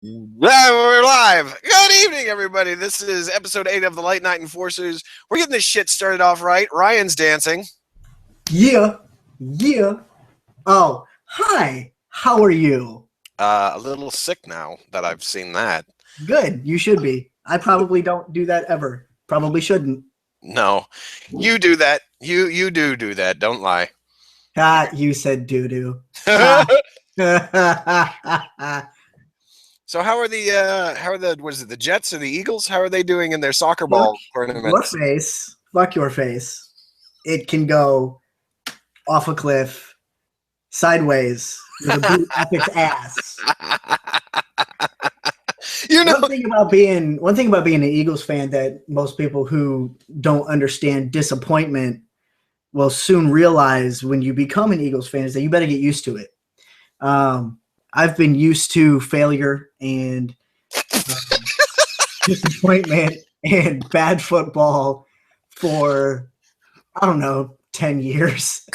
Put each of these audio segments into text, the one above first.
We're live. Good evening, everybody. This is episode 8 of the Late Night Enforcers. We're getting this shit started off right. Ryan's dancing. Yeah, yeah. Oh, hi. How are you? A little sick now that I've seen that. Good. You should be. I probably don't do that ever. Probably shouldn't. No, you do that. You do that. Don't lie. Ah, you said doo doo. So how are the what is it, the Jets or the Eagles? How are they doing in their soccer Fuck ball your tournaments? face. Fuck your face. It can go off a cliff, sideways, with a boot up its ass. You know, One thing about being an Eagles fan that most people who don't understand disappointment will soon realize when you become an Eagles fan is that you better get used to it. I've been used to failure and disappointment and bad football for, I don't know, 10 years.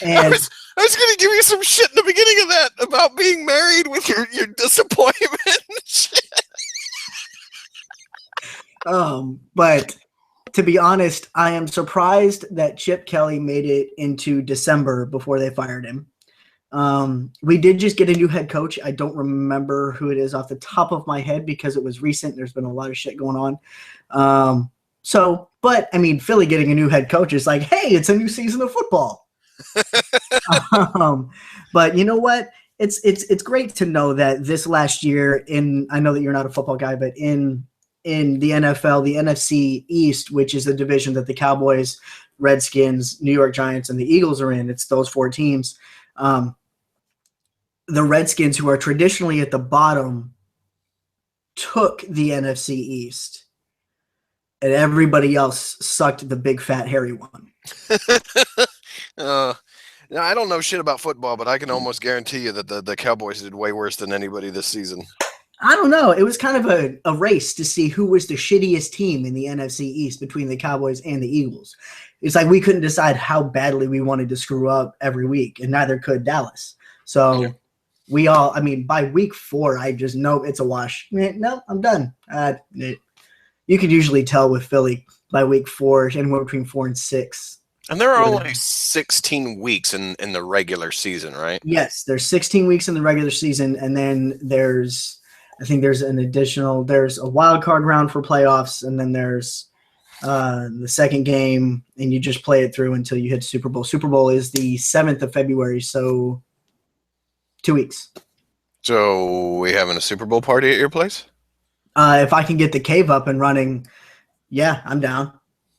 And I was going to give you some shit in the beginning of that about being married with your disappointment. but to be honest, I am surprised that Chip Kelly made it into December before they fired him. We did just get a new head coach. I don't remember who it is off the top of my head because it was recent. There's been a lot of shit going on. But I mean, Philly getting a new head coach is like, hey, it's a new season of football. But you know what? It's great to know that this last year I know that you're not a football guy, but in the NFL, the NFC East, which is the division that the Cowboys, Redskins, New York Giants, and the Eagles are in, it's those four teams. The Redskins, who are traditionally at the bottom, took the NFC East, and everybody else sucked the big fat hairy one. Now, I don't know shit about football, but I can almost guarantee you that the Cowboys did way worse than anybody this season. I don't know. It was kind of a race to see who was the shittiest team in the NFC East between the Cowboys and the Eagles. It's like we couldn't decide how badly we wanted to screw up every week, and neither could Dallas. So by week 4, I just know it's a wash. No, I'm done. You could usually tell with Philly by week 4, anywhere between 4 and 6. And there are only 16 weeks in the regular season, right? Yes, there's 16 weeks in the regular season, and then there's a wild card round for playoffs, and then there's the second game, and you just play it through until you hit Super Bowl. Super Bowl is the 7th of February, so 2 weeks. So we having a Super Bowl party at your place? If I can get the cave up and running, yeah, I'm down.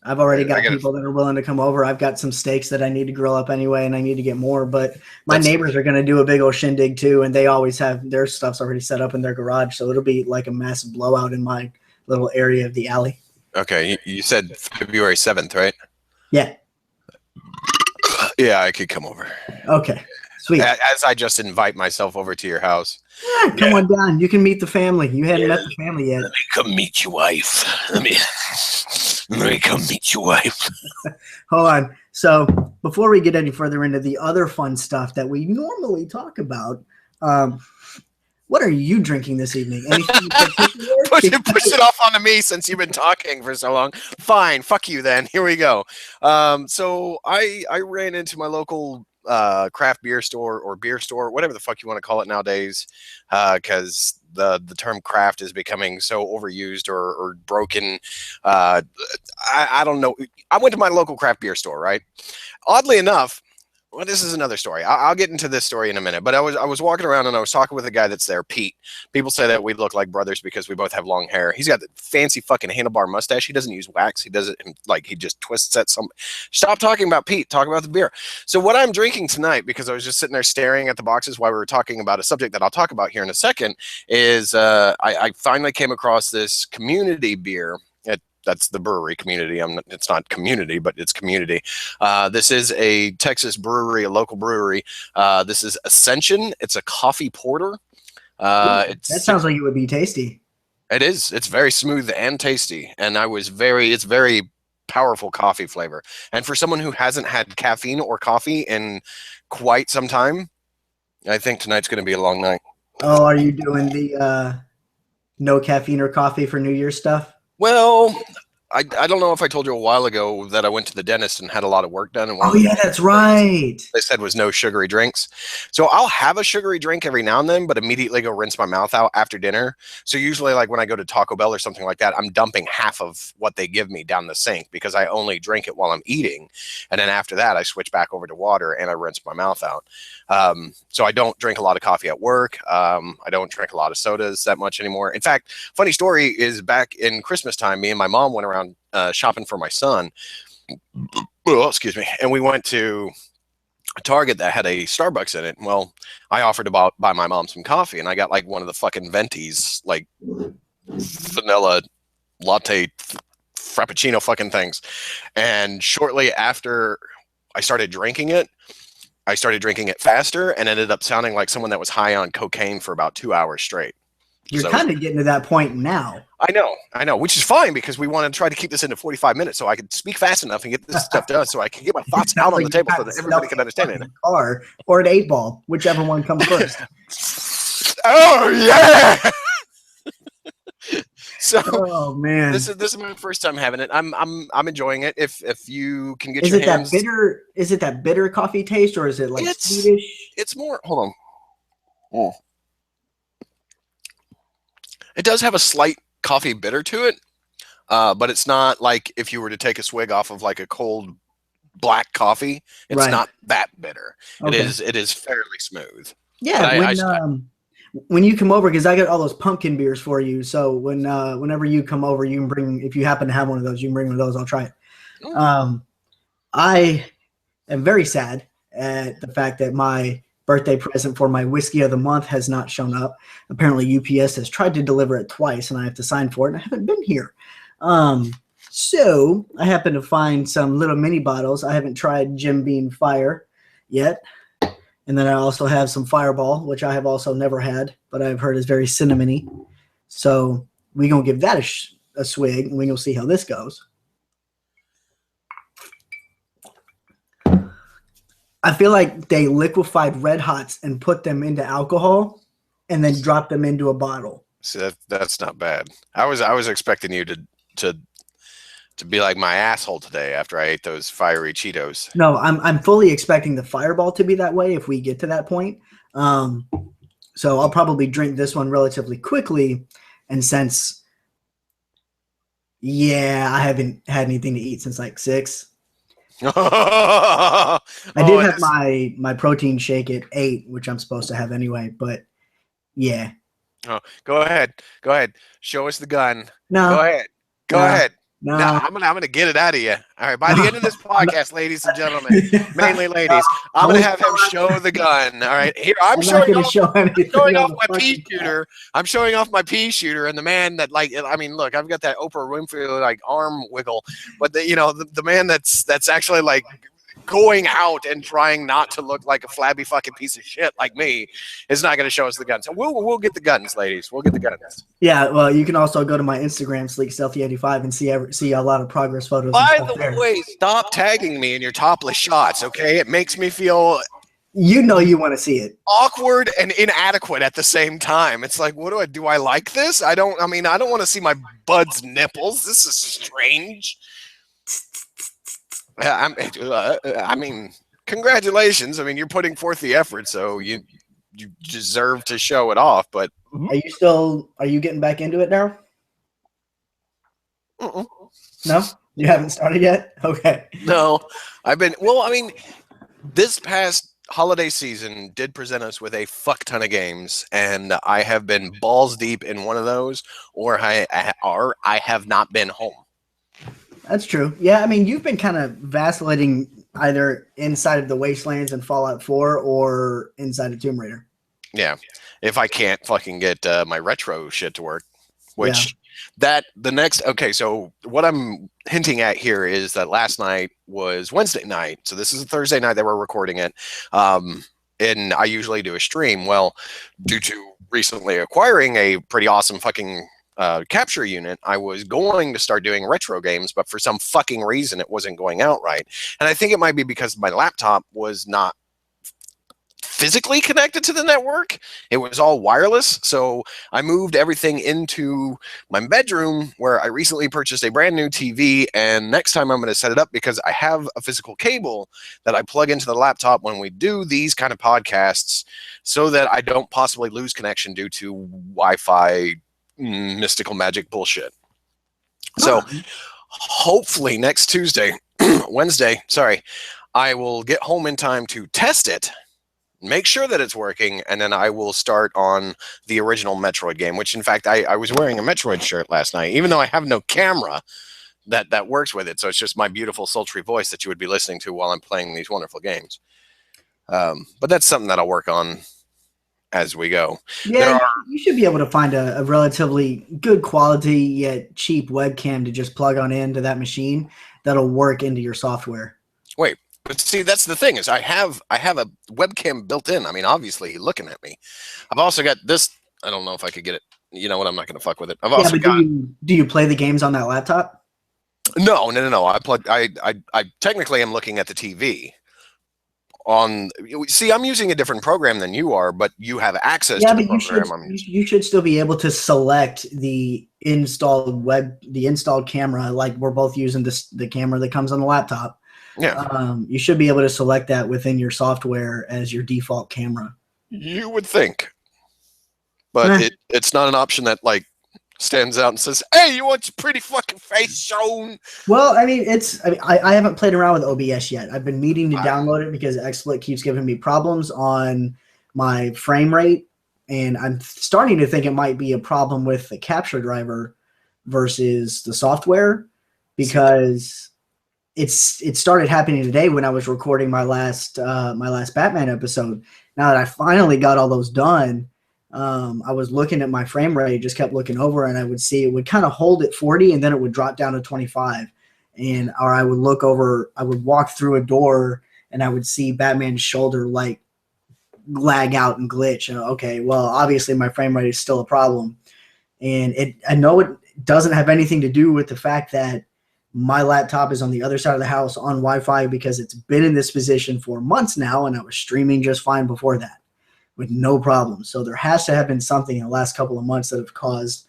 I've already got people that are willing to come over. I've got some steaks that I need to grill up anyway, and I need to get more. But my neighbors are going to do a big old shindig too, and they always have their stuff's already set up in their garage, so it'll be like a massive blowout in my little area of the alley. Okay, you said February 7th, right? Yeah. Yeah, I could come over. Okay, sweet. As I just invite myself over to your house. Come on down. You can meet the family. You hadn't met the family yet. Let me come meet your wife. Let me come meet your wife. Hold on. So before we get any further into the other fun stuff that we normally talk about, what are you drinking this evening? Anything push it off onto me since you've been talking for so long. Fine. Fuck you then. Here we go. So I ran into my local craft beer store or beer store, whatever the fuck you want to call it nowadays, because the term craft is becoming so overused or broken. I don't know. I went to my local craft beer store, right? Oddly enough, well, this is another story. I'll get into this story in a minute. But I was walking around and I was talking with a guy that's there, Pete. People say that we look like brothers because we both have long hair. He's got the fancy fucking handlebar mustache. He doesn't use wax. He does it like he just twists at some. Stop talking about Pete. Talk about the beer. So what I'm drinking tonight, because I was just sitting there staring at the boxes while we were talking about a subject that I'll talk about here in a second, is I finally came across this community beer. That's the brewery Community. It's not community, but it's Community. This is a Texas brewery, a local brewery. This is Ascension. It's a coffee porter. That sounds like it would be tasty. It is. It's very smooth and tasty. And it's very powerful coffee flavor. And for someone who hasn't had caffeine or coffee in quite some time, I think tonight's going to be a long night. Oh, are you doing the no caffeine or coffee for New Year's stuff? Well, I don't know if I told you a while ago that I went to the dentist and had a lot of work done. And Oh yeah, that's right. they said was no sugary drinks. So I'll have a sugary drink every now and then, but immediately go rinse my mouth out after dinner. So usually like when I go to Taco Bell or something like that, I'm dumping half of what they give me down the sink because I only drink it while I'm eating. And then after that, I switch back over to water and I rinse my mouth out. So I don't drink a lot of coffee at work. I don't drink a lot of sodas that much anymore. In fact, funny story is back in Christmas time, me and my mom went around shopping for my son. Oh, excuse me. And we went to a Target that had a Starbucks in it. Well, I offered to buy my mom some coffee, and I got like one of the fucking Venti's, like vanilla latte frappuccino fucking things. And shortly after I started drinking it faster and ended up sounding like someone that was high on cocaine for about 2 hours straight. You're kind of getting to that point now. I know, which is fine because we want to try to keep this into 45 minutes so I can speak fast enough and get this stuff done so I can get my thoughts out on the table so that everybody can understand it. Or an 8-ball, whichever one comes first. Oh yeah. So oh man, this is my first time having it. I'm enjoying it. If you can get is your it hands, that bitter? Is it that bitter coffee taste, or is it like sweetish? It's more. Hold on. It does have a slight coffee bitter to it, but it's not like if you were to take a swig off of like a cold black coffee. It's not that bitter. Okay. It is fairly smooth. Yeah, when you come over, because I got all those pumpkin beers for you. So whenever you come over, you can bring, if you happen to have one of those, you can bring one of those. I'll try it. I am very sad at the fact that my birthday present for my whiskey of the month has not shown up. Apparently UPS has tried to deliver it twice and I have to sign for it and I haven't been here. So I happen to find some little mini bottles. I haven't tried Jim Beam Fire yet. And then I also have some Fireball, which I have also never had, but I've heard is very cinnamony. So we're going to give that a swig and we're going to see how this goes. I feel like they liquefied Red Hots and put them into alcohol and then dropped them into a bottle. See, that's not bad. I was expecting you to be like my asshole today after I ate those fiery Cheetos. No, I'm fully expecting the Fireball to be that way if we get to that point. So I'll probably drink this one relatively quickly. And since, I haven't had anything to eat since like 6. I did have my protein shake at 8, which I'm supposed to have anyway, but yeah. Oh, go ahead. Show us the gun. No. Go ahead. No. I'm gonna get it out of of you. All right. By the end of this podcast, ladies and gentlemen, mainly ladies, I'm gonna have him show the gun. All right. Here, I'm showing off my pea shooter. I'm showing off my pea shooter, and the man that look, I've got that Oprah Winfrey like arm wiggle, but the man that's actually like going out and trying not to look like a flabby fucking piece of shit like me is not going to show us the guns. So we'll get the guns, ladies. We'll get the guns. Yeah, well, you can also go to my Instagram, SleekStealthy85, and see a lot of progress photos. By the way, stop tagging me in your topless shots, okay? It makes me feel... You know you want to see it. Awkward and inadequate at the same time. It's like, what do I do? I like this? I don't want to see my bud's nipples. This is strange. I mean, congratulations. I mean, you're putting forth the effort, so you deserve to show it off. But are you getting back into it now? No, you haven't started yet. Okay. No, this past holiday season did present us with a fuck ton of games, and I have been balls deep in one of those, or I have not been home. That's true. Yeah, I mean, you've been kind of vacillating either inside of the Wastelands and Fallout 4 or inside of Tomb Raider. Yeah, if I can't fucking get my retro shit to work, which okay, so what I'm hinting at here is that last night was Wednesday night, so this is a Thursday night that we're recording it, and I usually do a stream. Well, due to recently acquiring a pretty awesome fucking capture unit, I was going to start doing retro games, but for some fucking reason it wasn't going out right. And I think it might be because my laptop was not physically connected to the network. It was all wireless. So I moved everything into my bedroom, where I recently purchased a brand new TV. And next time I'm going to set it up, because I have a physical cable that I plug into the laptop when we do these kind of podcasts, so that I don't possibly lose connection due to Wi-Fi mystical magic bullshit. So hopefully next Wednesday, I will get home in time to test it, make sure that it's working, and then I will start on the original Metroid game, which in fact I was wearing a Metroid shirt last night, even though I have no camera that works with it. So it's just my beautiful sultry voice that you would be listening to while I'm playing these wonderful games. But that's something that I'll work on as we go. Yeah, you should be able to find a relatively good quality yet cheap webcam to just plug on into that machine that'll work into your software. Wait, but see, that's the thing, is I have a webcam built in. I mean, obviously, you're looking at me. I've also got this. I don't know if I could get it. You know what? I'm not going to fuck with it. I've also got. Do you play the games on that laptop? No. I technically am looking at the TV. See, I'm using a different program than you are, but you have access to the program I'm using. You should still be able to select the installed camera, like we're both using the camera that comes on the laptop. Yeah. You should be able to select that within your software as your default camera. You would think. But it's not an option that like stands out and says, "Hey, you want your pretty fucking face shown?" Well, I mean, I haven't played around with OBS yet. I've been needing to download it because XSplit keeps giving me problems on my frame rate, and I'm starting to think it might be a problem with the capture driver versus the software, because it started happening today when I was recording my last Batman episode. Now that I finally got all those done, I was looking at my frame rate, just kept looking over, and I would see it would kind of hold at 40 and then it would drop down to 25. Or I would look over, I would walk through a door and I would see Batman's shoulder like lag out and glitch. And okay, well, obviously my frame rate is still a problem. And I know it doesn't have anything to do with the fact that my laptop is on the other side of the house on Wi-Fi, because it's been in this position for months now, and I was streaming just fine before that with no problem. So there has to have been something in the last couple of months that have caused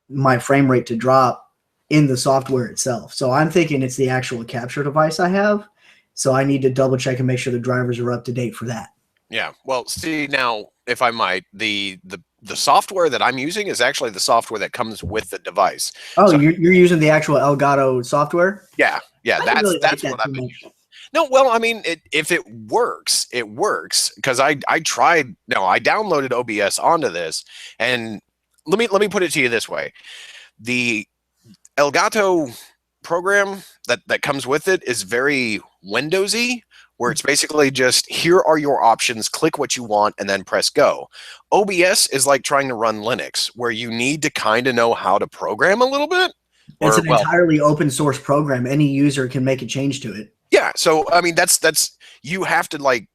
my frame rate to drop in the software itself. So I'm thinking it's the actual capture device I have. So I need to double check and make sure the drivers are up to date for that. Yeah. Well, see, now, if I might, the software that I'm using is actually the software that comes with the device. Oh, so, you're using the actual Elgato software? Yeah. That's what I've been using. No, well, I mean, if it works, it works, because I downloaded OBS onto this, and let me put it to you this way: the Elgato program that comes with it is very Windowsy, where it's basically just, here are your options, click what you want, and then press go. OBS is like trying to run Linux, where you need to kind of know how to program a little bit. It's an entirely open source program. Any user can make a change to it. Yeah, so I mean, that's you have to like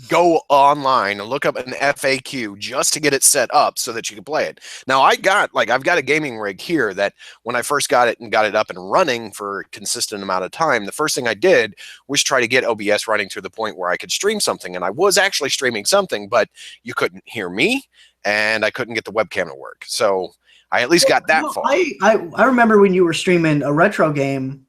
go online and look up an FAQ just to get it set up so that you can play it. Now I've got a gaming rig here that when I first got it and got it up and running for a consistent amount of time, the first thing I did was try to get OBS running to the point where I could stream something, and I was actually streaming something, but you couldn't hear me and I couldn't get the webcam to work. So I at least got that far. I remember when you were streaming a retro game,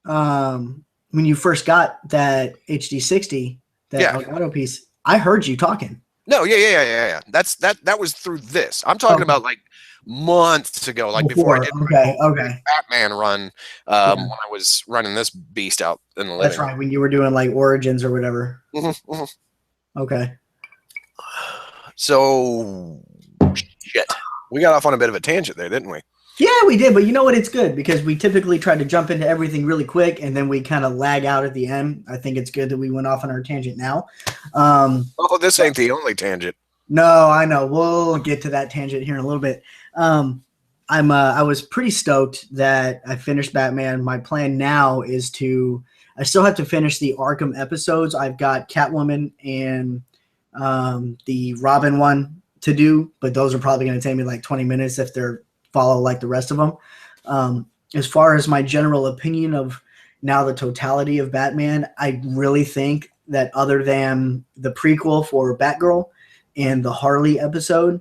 when you first got that HD60, that Elgato piece, I heard you talking. No, yeah. That was through this. I'm talking about like months ago, like before I did my Batman run, when I was running this beast out in the living room. That's right, when you were doing like Origins or whatever. Okay. So, shit. We got off on a bit of a tangent there, didn't we? Yeah, we did, but you know what? It's good, because we typically try to jump into everything really quick, and then we kind of lag out at the end. I think it's good that we went off on our tangent now. This ain't the only tangent. No, I know. We'll get to that tangent here in a little bit. I was pretty stoked that I finished Batman. My plan now is I still have to finish the Arkham episodes. I've got Catwoman and the Robin one to do, but those are probably going to take me like 20 minutes if they're follow like the rest of them. As far as my general opinion of now the totality of Batman, I really think that other than the prequel for Batgirl and the Harley episode,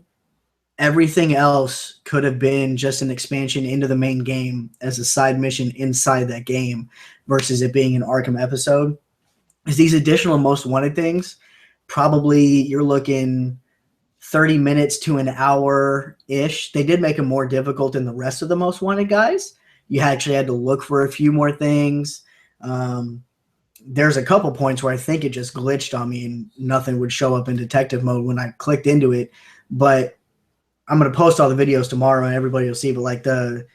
everything else could have been just an expansion into the main game as a side mission inside that game versus it being an Arkham episode. Is these additional Most Wanted things, probably you're looking 30 minutes to an hour-ish. They did make them more difficult than the rest of the Most Wanted guys. You actually had to look for a few more things. There's a couple points where I think it just glitched on me and nothing would show up in detective mode when I clicked into it. But I'm going to post all the videos tomorrow and everybody will see. But like the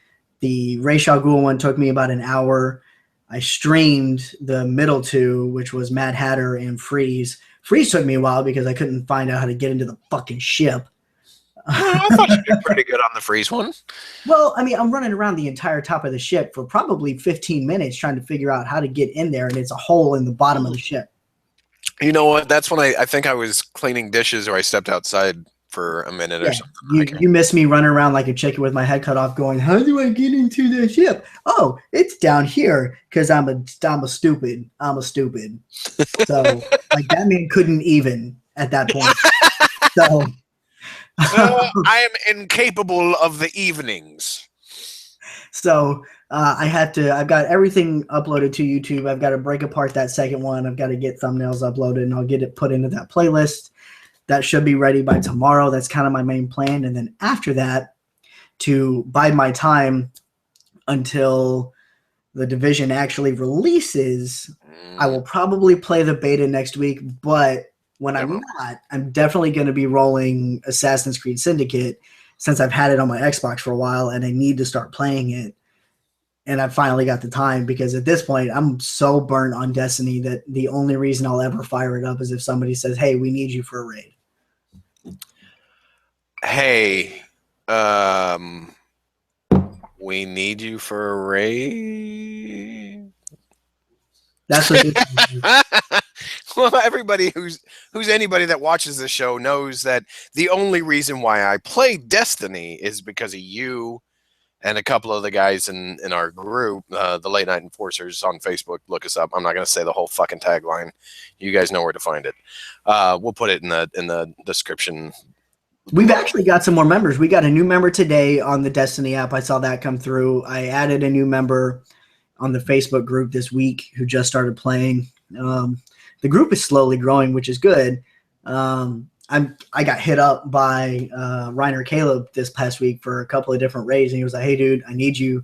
Ra's al Ghul one took me about an hour. I streamed the middle two, which was Mad Hatter and Freeze. Freeze took me a while because I couldn't find out how to get into the fucking ship. I thought you did pretty good on the Freeze one. Well, I mean, I'm running around the entire top of the ship for probably 15 minutes trying to figure out how to get in there, and it's a hole in the bottom of the ship. You know what? That's when I think I was cleaning dishes or I stepped outside for a minute or something. You missed me running around like a chicken with my head cut off going, how do I get into the ship? Oh, it's down here because I'm a stupid. So like that man couldn't even at that point. So I am incapable of the evenings. So I've got everything uploaded to YouTube. I've got to break apart that second one. I've got to get thumbnails uploaded and I'll get it put into that playlist. That should be ready by tomorrow. That's kind of my main plan. And then after that, to bide my time until the Division actually releases, I will probably play the beta next week. But when I'm not, I'm definitely going to be rolling Assassin's Creed Syndicate since I've had it on my Xbox for a while and I need to start playing it. And I finally got the time because at this point, I'm so burnt on Destiny that the only reason I'll ever fire it up is if somebody says, hey, we need you for a raid. Hey, we need you for a raid. That's what well, everybody who's anybody that watches the show knows that the only reason why I play Destiny is because of you and a couple of the guys in our group, the Late Night Enforcers on Facebook. Look us up. I'm not going to say the whole fucking tagline. You guys know where to find it. We'll put it in the description. We've actually got some more members. We got a new member today on the Destiny app. I saw that come through. I added a new member on the Facebook group this week who just started playing. The group is slowly growing, which is good. I got hit up by Reiner Caleb this past week for a couple of different raids, and he was like, "Hey, dude, I need you.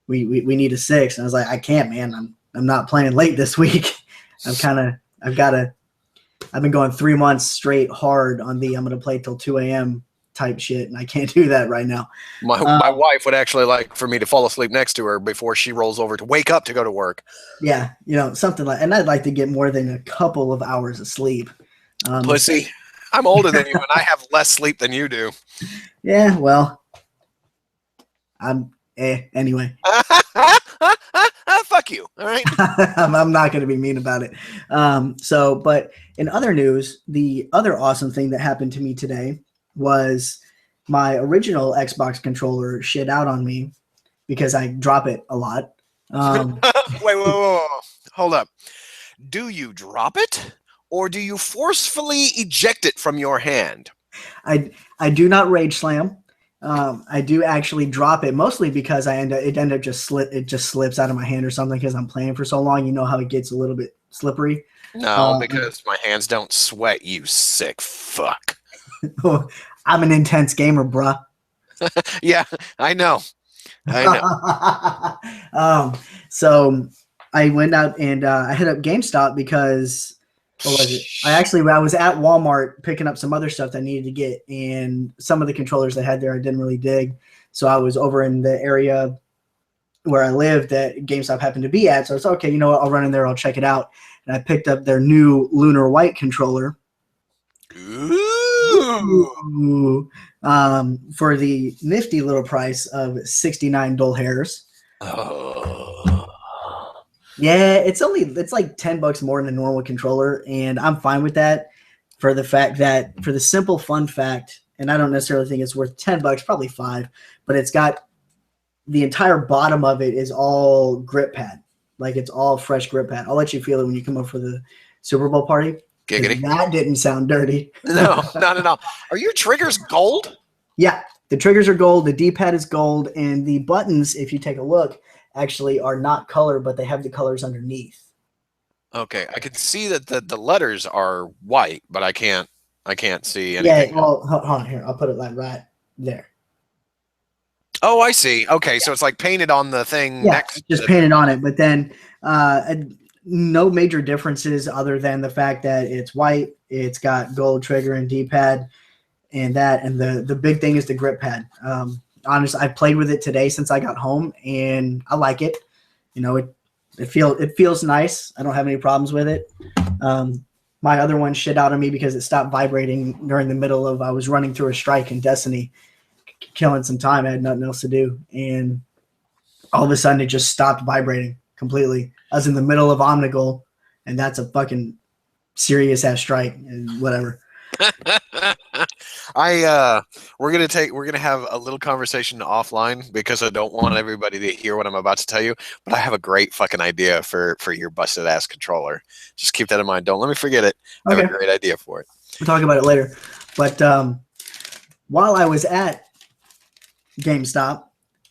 We need a 6." And I was like, "I can't, man. I'm not playing late this week. I've been going 3 months straight hard on I'm going to play till 2 a.m. type shit, and I can't do that right now." My wife would actually like for me to fall asleep next to her before she rolls over to wake up to go to work. Yeah, something like, and I'd like to get more than a couple of hours of sleep. Pussy, I'm older than you, and I have less sleep than you do. Yeah, well, anyway. Fuck you, all right? I'm not going to be mean about it. But in other news, the other awesome thing that happened to me today was my original Xbox controller shit out on me because I drop it a lot. Wait, hold up. Do you drop it or do you forcefully eject it from your hand? I do not rage slam. I do actually drop it mostly because it just slips out of my hand or something because I'm playing for so long. You know how it gets a little bit slippery. No, because my hands don't sweat, you sick fuck. I'm an intense gamer, bruh. Yeah, I know. So I went out and I hit up GameStop because what was it? I was at Walmart picking up some other stuff that I needed to get, and some of the controllers they had there I didn't really dig. So I was over in the area where I lived that GameStop happened to be at. So I was okay, you know what? I'll run in there. I'll check it out. And I picked up their new Lunar White controller. Ooh. For the nifty little price of 69 dull hairs. Oh. Yeah, it's like $10 more than a normal controller, and I'm fine with that for the simple fun fact, and I don't necessarily think it's worth $10, probably $5, but it's got the entire bottom of it is all grip pad. Like it's all fresh grip pad. I'll let you feel it when you come up for the Super Bowl party. Giggity. That didn't sound dirty. No, not at all. Are your triggers gold? Yeah, the triggers are gold. The D-pad is gold, and the buttons, if you take a look, actually are not color, but they have the colors underneath. Okay, I can see that the letters are white, but I can't see anything. Yeah, well, hold on here. I'll put it like right there. Oh, I see. Okay, so it's like painted on the thing next. Just painted on it, but then no major differences other than the fact that it's white. It's got gold trigger and D-pad, and the big thing is the grip pad. Honestly, I played with it today since I got home, and I like it. You know, it feels nice. I don't have any problems with it. My other one shit out on me because it stopped vibrating during the middle of I was running through a strike in Destiny, killing some time. I had nothing else to do, and all of a sudden it just stopped vibrating completely. I was in the middle of Omnigul, and that's a fucking serious ass strike and whatever. We're gonna have a little conversation offline because I don't want everybody to hear what I'm about to tell you, but I have a great fucking idea for your busted ass controller. Just keep that in mind. Don't let me forget it. I have a great idea for it. We'll talk about it later. But while I was at GameStop,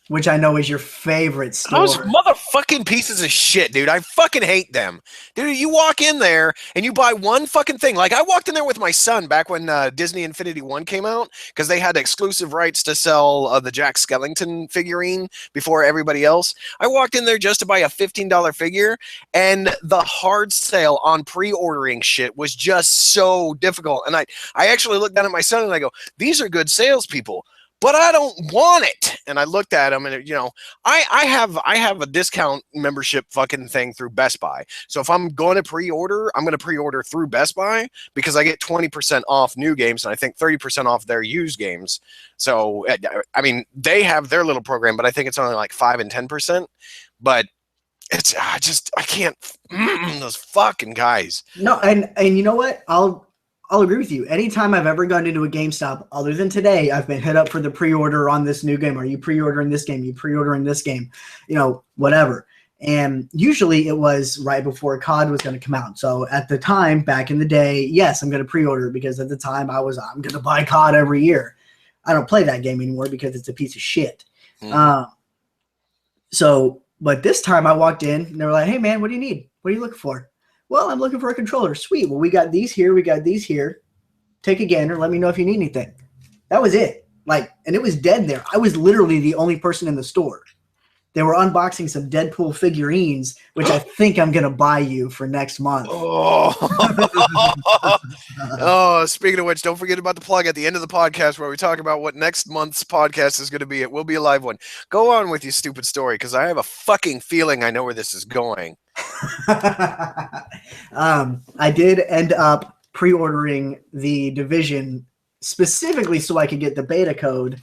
which I know is your favorite store. Those motherfucking pieces of shit, dude. I fucking hate them. Dude, you walk in there and you buy one fucking thing. Like, I walked in there with my son back when Disney Infinity 1 came out because they had exclusive rights to sell the Jack Skellington figurine before everybody else. I walked in there just to buy a $15 figure, and the hard sale on pre-ordering shit was just so difficult. And I actually looked down at my son and I go, these are good salespeople, but I don't want it. And I looked at him, and I have a discount membership fucking thing through Best Buy. So if I'm going to pre-order, I'm going to pre-order through Best Buy because I get 20% off new games, and I think 30% off their used games. So I mean, they have their little program, but I think it's only like 5 and 10%. But it's I can't. Those fucking guys. No, and you know what? I'll agree with you. Anytime I've ever gone into a GameStop, other than today, I've been hit up for the pre-order on this new game. Are you pre-ordering this game? You pre-ordering this game? Whatever. And usually it was right before COD was going to come out. So at the time, back in the day, yes, I'm going to pre-order because at the time I'm going to buy COD every year. I don't play that game anymore because it's a piece of shit. But this time I walked in and they were like, hey man, what do you need? What are you looking for? Well, I'm looking for a controller. Sweet. Well, we got these here. We got these here. Take a gander. Let me know if you need anything. That was it. And it was dead there. I was literally the only person in the store. They were unboxing some Deadpool figurines, which I think I'm going to buy you for next month. Oh, speaking of which, don't forget about the plug at the end of the podcast where we talk about what next month's podcast is going to be. It will be a live one. Go on with your stupid story because I have a fucking feeling I know where this is going. I did end up pre-ordering the Division specifically so I could get the beta code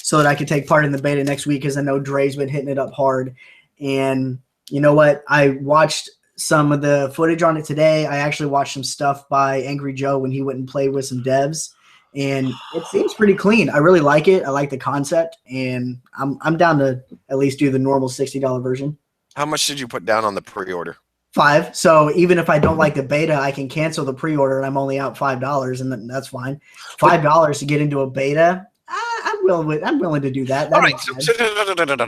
so that I could take part in the beta next week because I know Dre's been hitting it up hard. And you know what? I watched some of the footage on it today. I actually watched some stuff by Angry Joe when he went and played with some devs. And it seems pretty clean. I really like it. I like the concept. And I'm down to at least do the normal $60 version. How much did you put down on the pre-order? $5. So even if I don't like the beta, I can cancel the pre-order and I'm only out $5, and that's fine. $5 to get into a beta. I'm willing to do that. All right,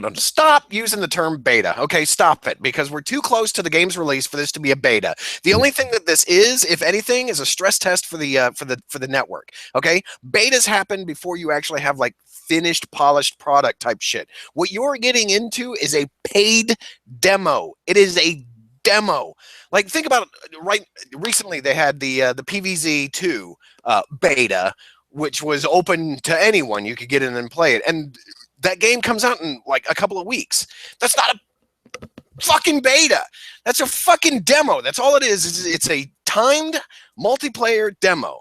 no. Stop using the term beta. Okay, stop it, because we're too close to the game's release for this to be a beta. The only thing that this is, if anything, is a stress test for the network. Okay, betas happen before you actually have like finished, polished product type shit. What you're getting into is a paid demo. It is a demo. Like, think about it. Right, recently they had the PvZ2 beta, which was open to anyone. You could get in and play it. And that game comes out in like a couple of weeks. That's not a fucking beta. That's a fucking demo. That's all it is. It's a timed multiplayer demo.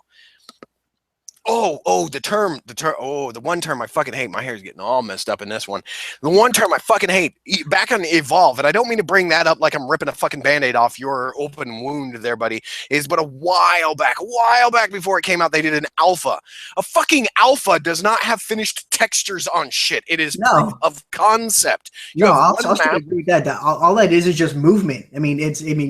the one term I fucking hate. My hair's getting all messed up in this one. The one term I fucking hate, back on Evolve, and I don't mean to bring that up like I'm ripping a fucking band-aid off your open wound there, buddy, but a while back before it came out, they did an alpha. A fucking alpha does not have finished textures on shit. It is proof of concept. I'll agree with that. All that is just movement. I mean,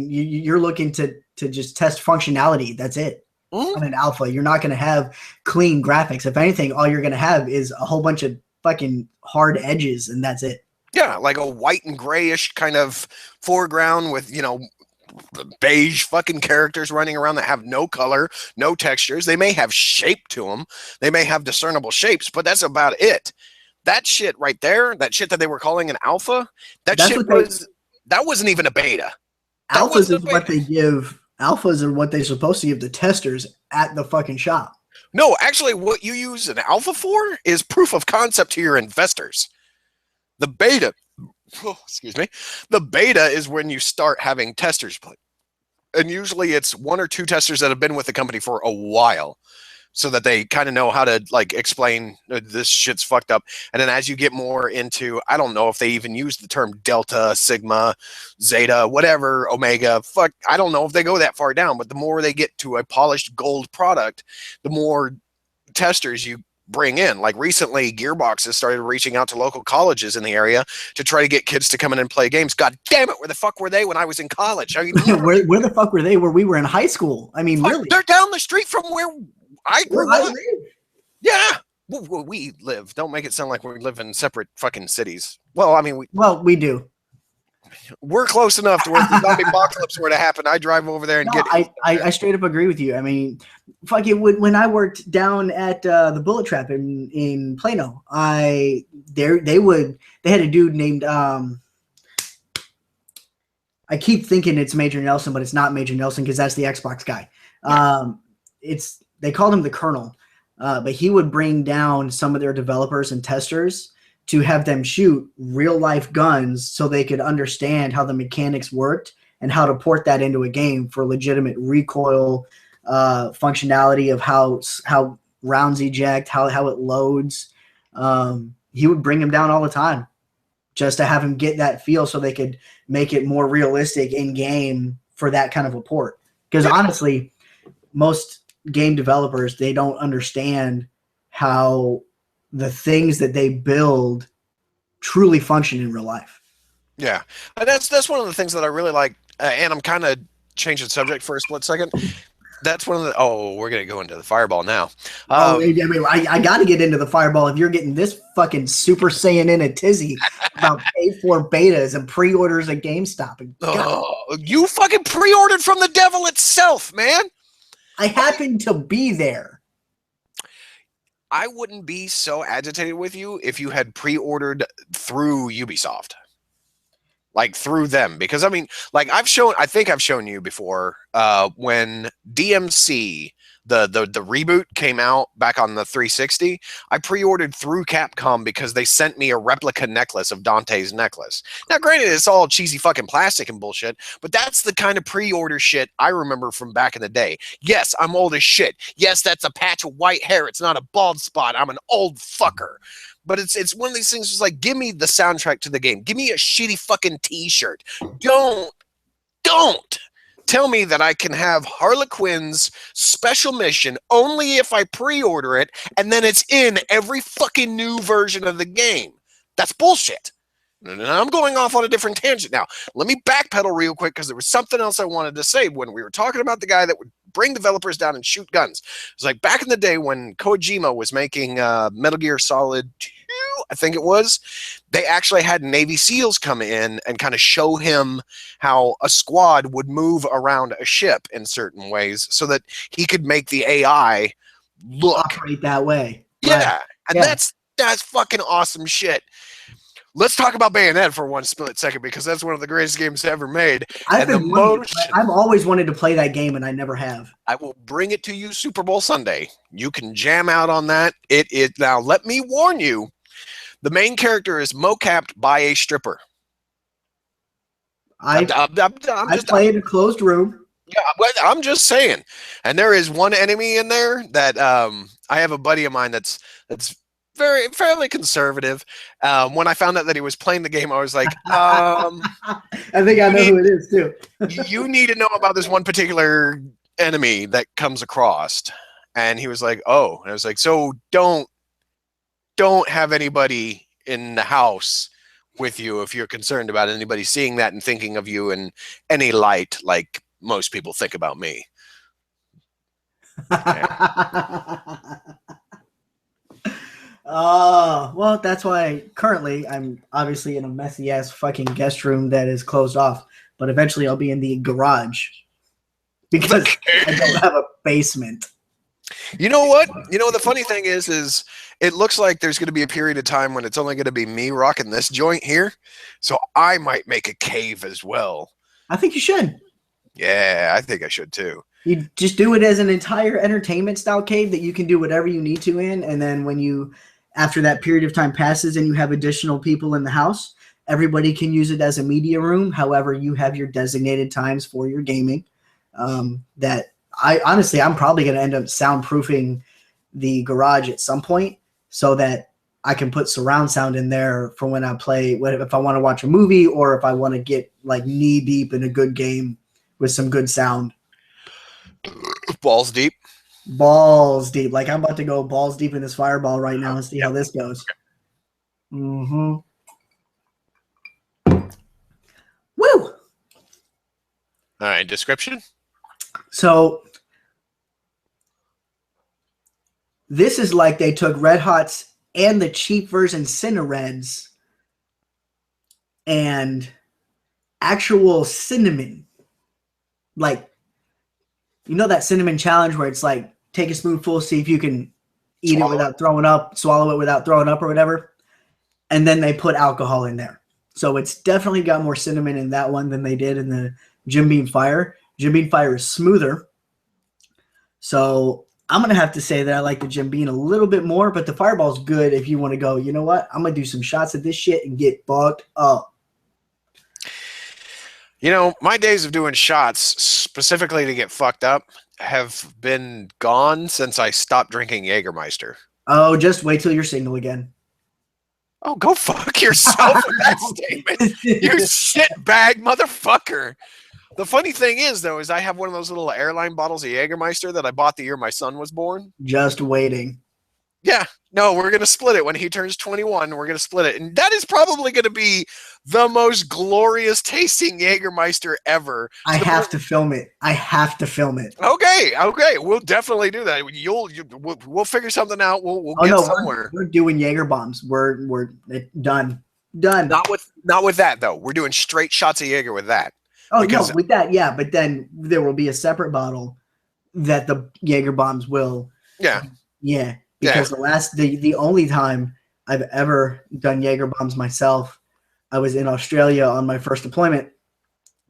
you're looking to just test functionality. That's it. On an alpha, you're not going to have clean graphics. If anything, all you're going to have is a whole bunch of fucking hard edges, and that's it. Yeah, like a white and grayish kind of foreground with, beige fucking characters running around that have no color, no textures. They may have shape to them. They may have discernible shapes, but that's about it. That shit right there, that shit that they were calling an alpha, that wasn't even a beta. Alphas is what they give. Alphas are what they're supposed to give the testers at the fucking shop. No, actually, what you use an alpha for is proof of concept to your investors. The beta, the beta is when you start having testers play. And usually it's one or two testers that have been with the company for a while, so that they kind of know how to explain this shit's fucked up. And then as you get more into, I don't know if they even use the term delta, sigma, zeta, whatever, omega, I don't know if they go that far down, but the more they get to a polished gold product, the more testers you bring in. Like recently, Gearbox has started reaching out to local colleges in the area to try to get kids to come in and play games. God damn it, where the fuck were they when I was in college? Where the fuck were they where we were in high school? I mean, really? They're down the street from where I grew up. Yeah. We live. Don't make it sound like we live in separate fucking cities. Well, I mean, we do. We're close enough to where the zombie apocalypse were to happen. I drive over there and get it. I straight up agree with you. I mean, fucking when I worked down at the Bullet Trap in Plano, they had a dude named I keep thinking it's Major Nelson, but it's not Major Nelson because that's the Xbox guy. They called him the Colonel, but he would bring down some of their developers and testers to have them shoot real life guns so they could understand how the mechanics worked and how to port that into a game for legitimate recoil functionality of how rounds eject, how it loads. He would bring them down all the time just to have him get that feel so they could make it more realistic in game for that kind of a port. Because honestly, most game developers, they don't understand how the things that they build truly function in real life. Yeah, and that's one of the things that I really like. And I'm kind of changing subject for a split second. That's one of the. Oh, we're gonna go into the Fireball now. I got to get into the Fireball. If you're getting this fucking Super Saiyan in a tizzy about paid for betas and pre-orders at GameStop, you fucking pre-ordered from the devil itself, man. I happened to be there. I wouldn't be so agitated with you if you had pre-ordered through Ubisoft. Like through them. Because I mean, like I think I've shown you before, when DMC, the reboot came out back on the 360, I pre-ordered through Capcom because they sent me a replica necklace of Dante's necklace. Now, granted, it's all cheesy fucking plastic and bullshit, but that's the kind of pre-order shit I remember from back in the day. Yes, I'm old as shit. Yes, that's a patch of white hair. It's not a bald spot. I'm an old fucker. But it's one of these things. It's like, give me the soundtrack to the game. Give me a shitty fucking T-shirt. Don't tell me that I can have Harlequin's special mission only if I pre-order it, and then it's in every fucking new version of the game. That's bullshit. And I'm going off on a different tangent now. Let me backpedal real quick because there was something else I wanted to say when we were talking about the guy that would bring developers down and shoot guns. It was like back in the day when Kojima was making Metal Gear Solid 2, I think it was, they actually had Navy SEALs come in and kind of show him how a squad would move around a ship in certain ways so that he could make the AI operate that way. Yeah, and that's fucking awesome shit. Let's talk about Bayonetta for one split second because that's one of the greatest games ever made. I've always wanted to play that game and I never have. I will bring it to you Super Bowl Sunday. You can jam out on that. Now let me warn you, the main character is mocapped by a stripper. I play in a closed room. Yeah, I'm just saying. And there is one enemy in there that I have a buddy of mine that's fairly conservative. When I found out that he was playing the game, I was like, I think I know who it is too. you need to know about this one particular enemy that comes across. And he was like, oh. And I was like, so don't have anybody in the house with you if you're concerned about anybody seeing that and thinking of you in any light like most people think about me. Well, that's why currently I'm obviously in a messy ass fucking guest room that is closed off, but eventually I'll be in the garage because I don't have a basement. You know what? The funny thing is it looks like there's going to be a period of time when it's only going to be me rocking this joint here. So I might make a cave as well. I think you should. Yeah, I think I should too. You just do it as an entire entertainment style cave that you can do whatever you need to in. And then when you, after that period of time passes and you have additional people in the house, everybody can use it as a media room. However, you have your designated times for your gaming. That I'm probably going to end up soundproofing the garage at some point so that I can put surround sound in there for when I play, if I want to watch a movie or if I want to get like knee deep in a good game with some good sound. Balls deep. Balls deep. Like I'm about to go balls deep in this fireball right now and see how this goes. Mm-hmm. Woo! All right, description? So this is like they took Red Hots and the cheap version Cinnareds and actual cinnamon. Like, you know that cinnamon challenge where it's like, take a spoonful, see if you can eat it without throwing up, swallow it without throwing up or whatever. And then they put alcohol in there. So it's definitely got more cinnamon in that one than they did in the Jim Beam Fire. Jim Beam Fire is smoother. So I'm going to have to say that I like the Jim Beam a little bit more, but the Fireball's good if you want to go, you know what? I'm going to do some shots of this shit and get fucked up. My days of doing shots specifically to get fucked up have been gone since I stopped drinking Jägermeister. Oh, just wait till you're single again. Oh, go fuck yourself with that statement. You shitbag motherfucker. The funny thing is, though, is I have one of those little airline bottles of Jägermeister that I bought the year my son was born. Just waiting. Yeah. No, we're going to split it. When he turns 21, we're going to split it. And that is probably going to be the most glorious tasting Jägermeister ever. I have to film it. Okay. We'll definitely do that. We'll figure something out. We'll get somewhere. We're doing Jaeger bombs. We're done. Not with that, though. We're doing straight shots of Jaeger with that. Oh, no, with that, yeah. But then there will be a separate bottle that the Jaeger bombs will. Yeah. Yeah. Because the only time I've ever done Jaeger bombs myself, I was in Australia on my first deployment.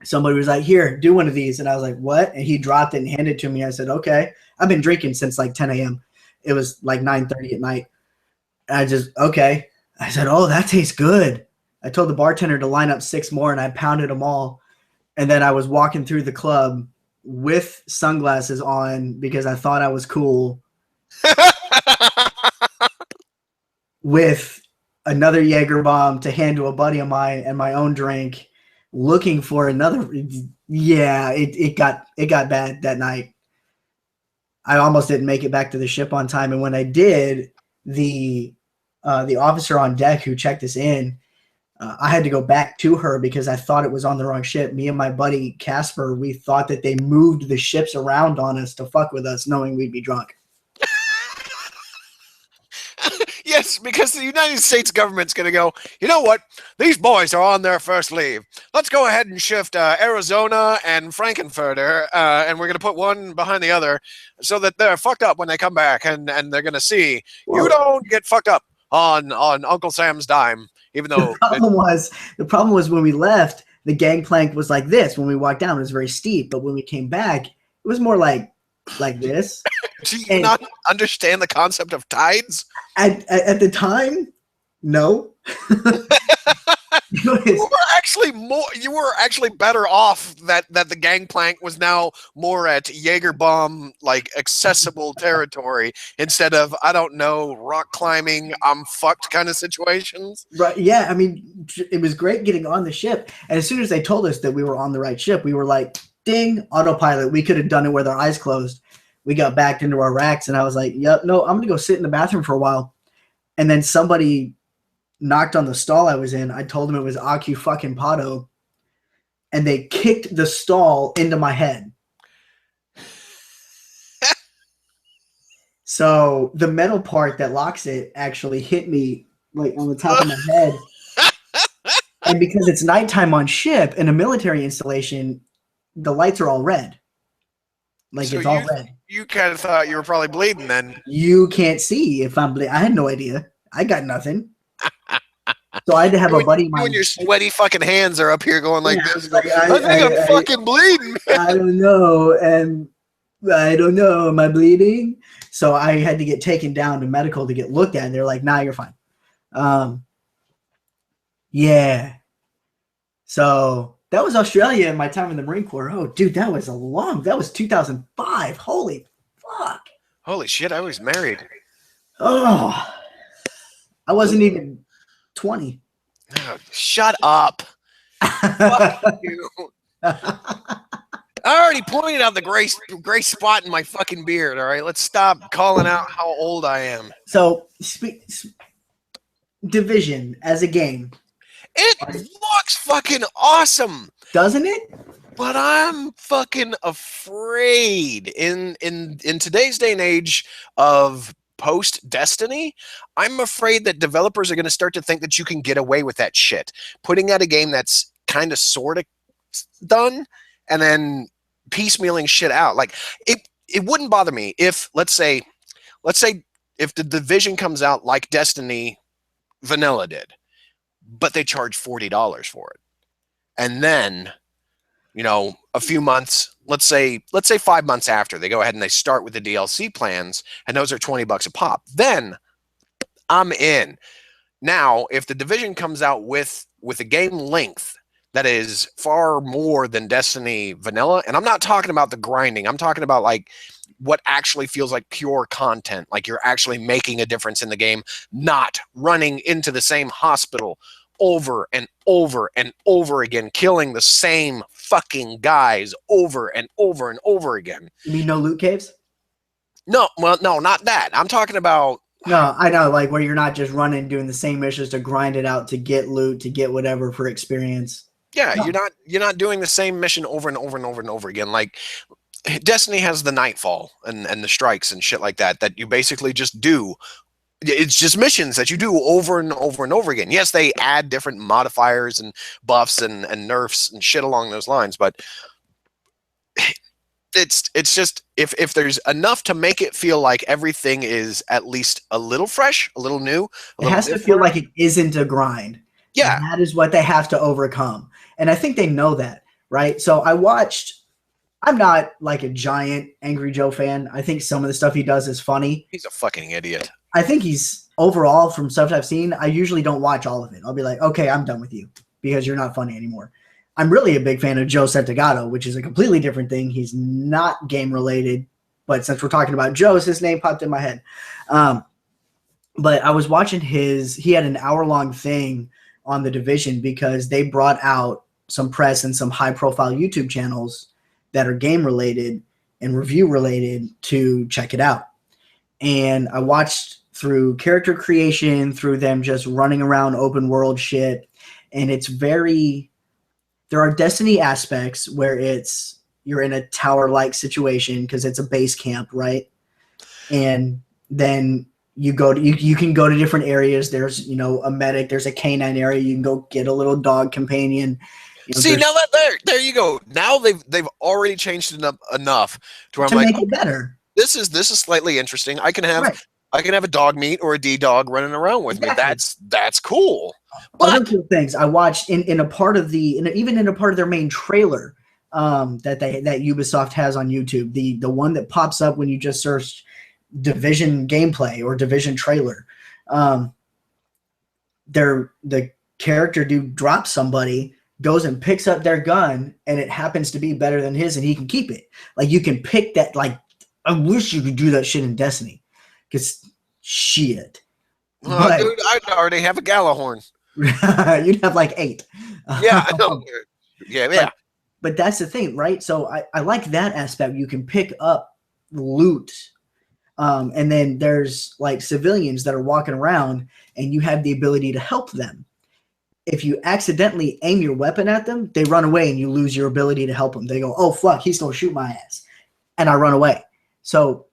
Somebody was like, here, do one of these. And I was like, what? And he dropped it and handed it to me. I said, okay. I've been drinking since like 10 a.m. It was like 9:30 at night. Okay. I said, oh, that tastes good. I told the bartender to line up 6 more and I pounded them all. And then I was walking through the club with sunglasses on because I thought I was cool. With another Jaeger bomb to hand to a buddy of mine and my own drink, looking for another. Yeah, it got bad that night. I almost didn't make it back to the ship on time, and when I did, the officer on deck who checked us in, I had to go back to her because I thought it was on the wrong ship. Me and my buddy Casper, we thought that they moved the ships around on us to fuck with us, knowing we'd be drunk. Yes, because the United States government's going to go, you know what? These boys are on their first leave. Let's go ahead and shift Arizona and Frankenfurter, and we're going to put one behind the other so that they're fucked up when they come back, and they're going to see, you don't get fucked up on Uncle Sam's dime, even though... The problem was when we left, the gangplank was like this. When we walked down, it was very steep, but when we came back, it was more like this. Do you not understand the concept of tides? At the time, no. It was, You were actually better off that the gangplank was now more at Jaegerbomb like accessible territory instead of, I don't know, rock climbing, I'm fucked kind of situations. right, yeah, I mean, it was great getting on the ship. And as soon as they told us that we were on the right ship, we were like, ding, autopilot. We could have done it with our eyes closed. We got backed into our racks, and I was like, yep, no, I'm going to go sit in the bathroom for a while. And then somebody knocked on the stall I was in. I told them it was Aku fucking Pato, and they kicked the stall into my head. So the metal part that locks it actually hit me like on the top of my head. And because it's nighttime on ship in a military installation, the lights are all red. Like, So it's all red. You kind of thought you were probably bleeding then. You can't see if I'm bleeding. I had no idea. I got nothing. So I had to have a buddy of You mine. and your sweaty fucking hands are up here going like Yeah, this. like, I think I'm fucking bleeding. I don't know. And I don't know. Am I bleeding? So I had to get taken down to medical to get looked at. And they're like, nah, you're fine. Yeah. So that was Australia in my time in the Marine Corps. Oh, dude, that was 2005. Holy fuck. Holy shit, I was married. Oh, I wasn't even 20. Oh, shut up. Fuck you. I already pointed out the gray spot in my fucking beard, all right? Let's stop calling out how old I am. So, Division as a game. It looks fucking awesome. Doesn't it? But I'm fucking afraid in today's day and age of post Destiny, I'm afraid that developers are going to start to think that you can get away with that shit. Putting out a game that's kind of sort of done and then piecemealing shit out. Like it wouldn't bother me if let's say if the Division comes out like Destiny Vanilla did, but they charge $40 for it. And then, you know, a few months, let's say 5 months after, they go ahead and they start with the DLC plans, and those are $20 a pop. Then I'm in. Now, if the Division comes out with a game length that is far more than Destiny Vanilla, and I'm not talking about the grinding, I'm talking about like what actually feels like pure content, like you're actually making a difference in the game, not running into the same hospital over and over and over again, killing the same fucking guys over and over and over again. You mean no loot caves? No, well, no, not that. I'm talking about. No, I know, like where you're not just running doing the same missions to grind it out to get loot, to get whatever for experience. Yeah, No. you're not doing the same mission over and over and over and over again. Like Destiny has the Nightfall and the strikes and shit like that you basically just do. It's just missions that you do over and over and over again. Yes, they add different modifiers and buffs and nerfs and shit along those lines, but it's just if there's enough to make it feel like everything is at least a little fresh, a little new. It has to feel like it isn't a grind. Yeah. And that is what they have to overcome. And I think they know that, right? So I'm not like a giant Angry Joe fan. I think some of the stuff he does is funny. He's a fucking idiot. I think he's overall from stuff I've seen, I usually don't watch all of it. I'll be like, okay, I'm done with you because you're not funny anymore. I'm really a big fan of Joe Santagato, which is a completely different thing. He's not game related, but since we're talking about Joe's, his name popped in my head. But I was watching he had an hour-long thing on the Division because they brought out some press and some high-profile YouTube channels that are game related and review related to check it out. And I watched through character creation, through them just running around open world shit. And there are Destiny aspects where you're in a tower-like situation because it's a base camp, right? And then you can go to different areas. There's, a medic, there's a canine area. You can go get a little dog companion. See, now there you go. Now they've already changed it up enough to where I'm like, make it better. This is slightly interesting. I can have a dog meat or a D dog running around with me. That's cool. But other cool things I watched in a part of even in a part of their main trailer that Ubisoft has on YouTube, the one that pops up when you just search Division gameplay or Division trailer. The character dude drops somebody, goes and picks up their gun, and it happens to be better than his, and he can keep it. Like, you can pick that. Like, I wish you could do that shit in Destiny, because shit. But dude, I'd already have a Galahorn. you'd have like 8. Yeah, I know. Yeah. But that's the thing, right? So I like that aspect. You can pick up loot. And then there's like civilians that are walking around, and you have the ability to help them. If you accidentally aim your weapon at them, they run away and you lose your ability to help them. They go, oh, fuck, he's going to shoot my ass. And I run away. So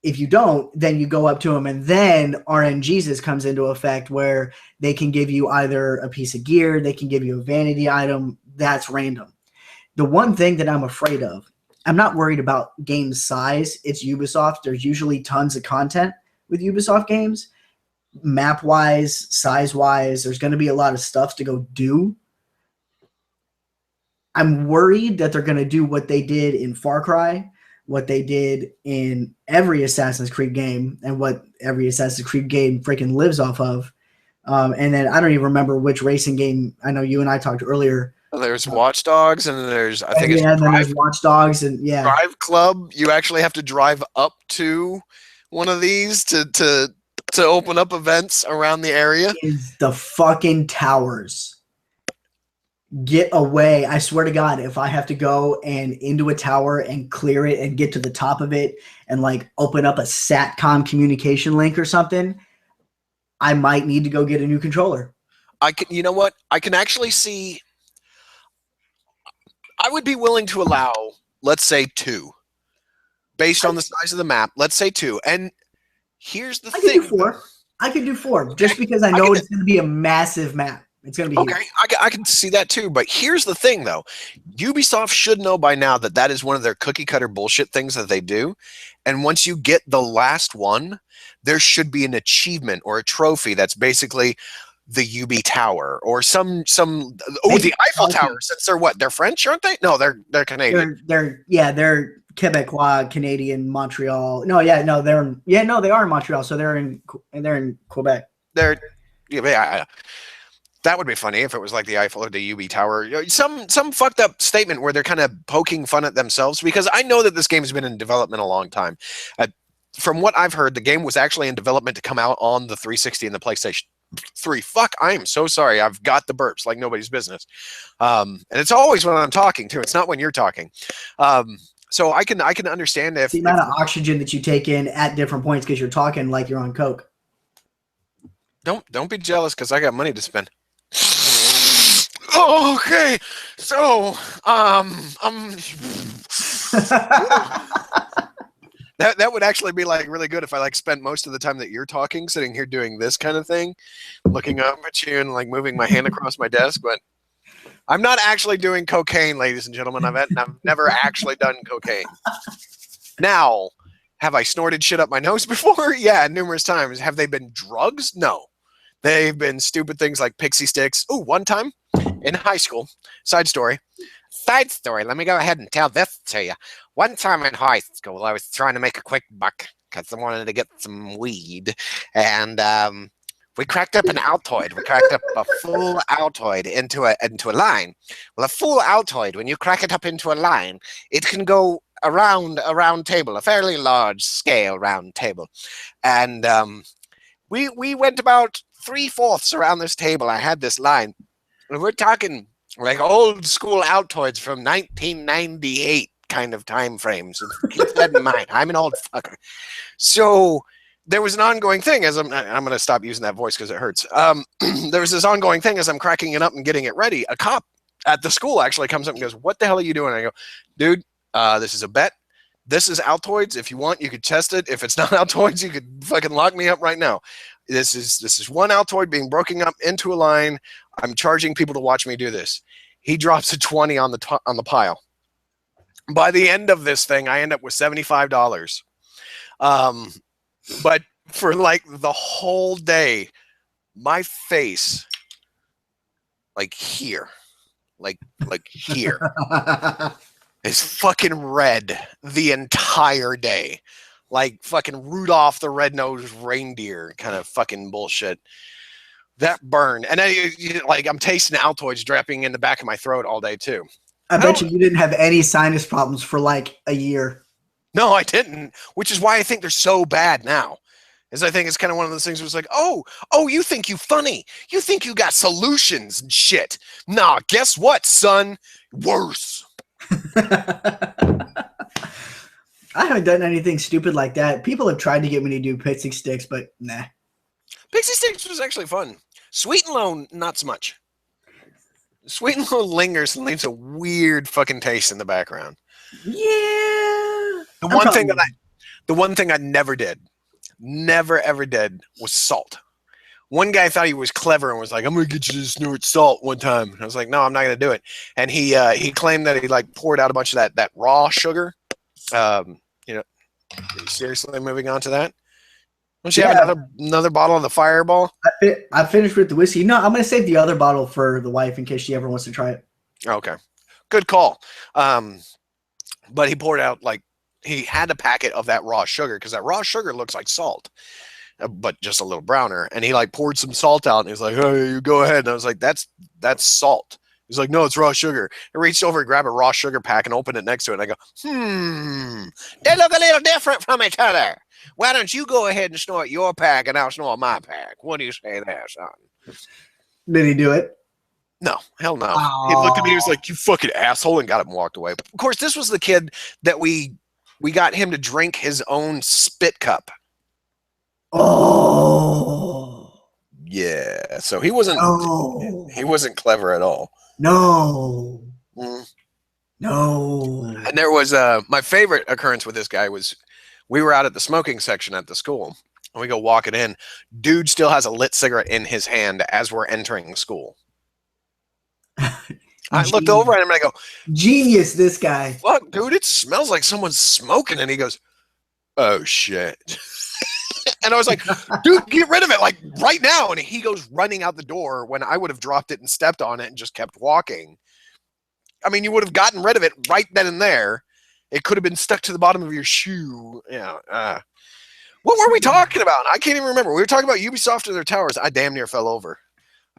if you don't, then you go up to them, and then RNGesus comes into effect, where they can give you either a piece of gear, they can give you a vanity item. That's random. The one thing that I'm afraid of, I'm not worried about game size. It's Ubisoft. There's usually tons of content with Ubisoft games. Map-wise, size-wise, there's going to be a lot of stuff to go do. I'm worried that they're going to do what they did in Far Cry, what they did in every Assassin's Creed game, and what every Assassin's Creed game freaking lives off of. And then I don't even remember which racing game. I know you and I talked earlier. There's Watch Dogs, and there's it's then there's Watch Dogs, and Drive Club. You actually have to drive up to one of these to open up events around the area. Is the fucking towers. Get away. I swear to God, if I have to go and into a tower and clear it and get to the top of it and like open up a SATCOM communication link or something, I might need to go get a new controller. You know what? I can actually see. I would be willing to allow, let's say, 2, based on the size of the map. Let's say 2. And here's the thing. I could do 4 just because I know it's going to be a massive map. It's going to be okay. I can see that too. But here's the thing, though. Ubisoft should know by now that is one of their cookie cutter bullshit things that they do. And once you get the last one, there should be an achievement or a trophy that's basically the UB Tower or the Eiffel Tower. Since they're French, aren't they? No, they're Canadian. They're Quebecois, Canadian, Montreal. They are in Montreal, so they're in Quebec. That would be funny if it was like the Eiffel or the UB Tower. Some fucked up statement where they're kind of poking fun at themselves, because I know that this game has been in development a long time. From what I've heard, the game was actually in development to come out on the 360 and the PlayStation 3. Fuck, I am so sorry. I've got the burps like nobody's business. And it's always when I'm talking too. It's not when you're talking. So I can understand if the amount of oxygen that you take in at different points because you're talking like you're on coke. Don't be jealous because I got money to spend. Okay, so that would actually be like really good if I like spent most of the time that you're talking sitting here doing this kind of thing, looking up at you and like moving my hand across my desk. But I'm not actually doing cocaine, ladies and gentlemen. I've never actually done cocaine. Now, have I snorted shit up my nose before? Yeah, numerous times. Have they been drugs? No. They've been stupid things like pixie sticks. Ooh, one time in high school, side story, let me go ahead and tell this to you. One time in high school, I was trying to make a quick buck because I wanted to get some weed. And we cracked up an Altoid. We cracked up a full Altoid into a line. Well, a full Altoid, when you crack it up into a line, it can go around a round table, a fairly large scale round table. And we went about 3/4 around this table. I had this line. And we're talking like old school Altoids from 1998 kind of time frames. Keep that in mind. I'm an old fucker. So there was an ongoing thing as I'm going to stop using that voice because it hurts. There was this ongoing thing as I'm cracking it up and getting it ready. A cop at the school actually comes up and goes, "What the hell are you doing?" And I go, "Dude, this is a bet. This is Altoids. If you want, you could test it. If it's not Altoids, you could fucking lock me up right now. This is one Altoid being broken up into a line. I'm charging people to watch me do this." He drops a 20 on the pile. By the end of this thing, I end up with $75. But for like the whole day, my face, like here, like here, is fucking red the entire day. Like fucking Rudolph the Red-Nosed Reindeer kind of fucking bullshit. That burn, and like I'm tasting Altoids dropping in the back of my throat all day too. I bet you didn't have any sinus problems for like a year. No, I didn't. Which is why I think they're so bad now. Is I think it's kind of one of those things where it's like, oh, you think you funny. You think you got solutions and shit. Nah, guess what, son? Worse. I haven't done anything stupid like that. People have tried to get me to do Pixie Sticks, but nah. Pixie Sticks was actually fun. Sweet and Low, not so much. Sweet and Low lingers and leaves a weird fucking taste in the background. Yeah. The one thing I never ever did was salt. One guy thought he was clever and was like, "I'm gonna get you to snort salt one time." And I was like, "No, I'm not gonna do it." And he claimed that he like poured out a bunch of that raw sugar. Are you seriously moving on to that? Don't you have another bottle of the Fireball? I finished with the whiskey. No, I'm gonna save the other bottle for the wife in case she ever wants to try it. Okay, good call. But he poured out he had a packet of that raw sugar because that raw sugar looks like salt, but just a little browner. And he like poured some salt out and he's like, "Oh, you go ahead." And I was like, "That's salt." He's like, "No, it's raw sugar." I reached over and grabbed a raw sugar pack and opened it next to it. And I go, they look a little different from each other. Why don't you go ahead and snort your pack and I'll snort my pack? What do you say there, son? Did he do it? No, hell no. He looked at me, he was like, "You fucking asshole," and got up and walked away. Of course, this was the kid that we got him to drink his own spit cup. Oh. Yeah. So he wasn't clever at all. No. Mm. No. And there was my favorite occurrence with this guy was we were out at the smoking section at the school. And we go walking in. Dude still has a lit cigarette in his hand as we're entering school. I looked over at him and I go, "Genius, this guy." "Fuck, dude, it smells like someone's smoking." And he goes, "Oh, shit." And I was like, "Dude, get rid of it, like right now." And he goes running out the door when I would have dropped it and stepped on it and just kept walking. I mean, you would have gotten rid of it right then and there. It could have been stuck to the bottom of your shoe. Yeah. What were we talking about? I can't even remember. We were talking about Ubisoft and their towers. I damn near fell over.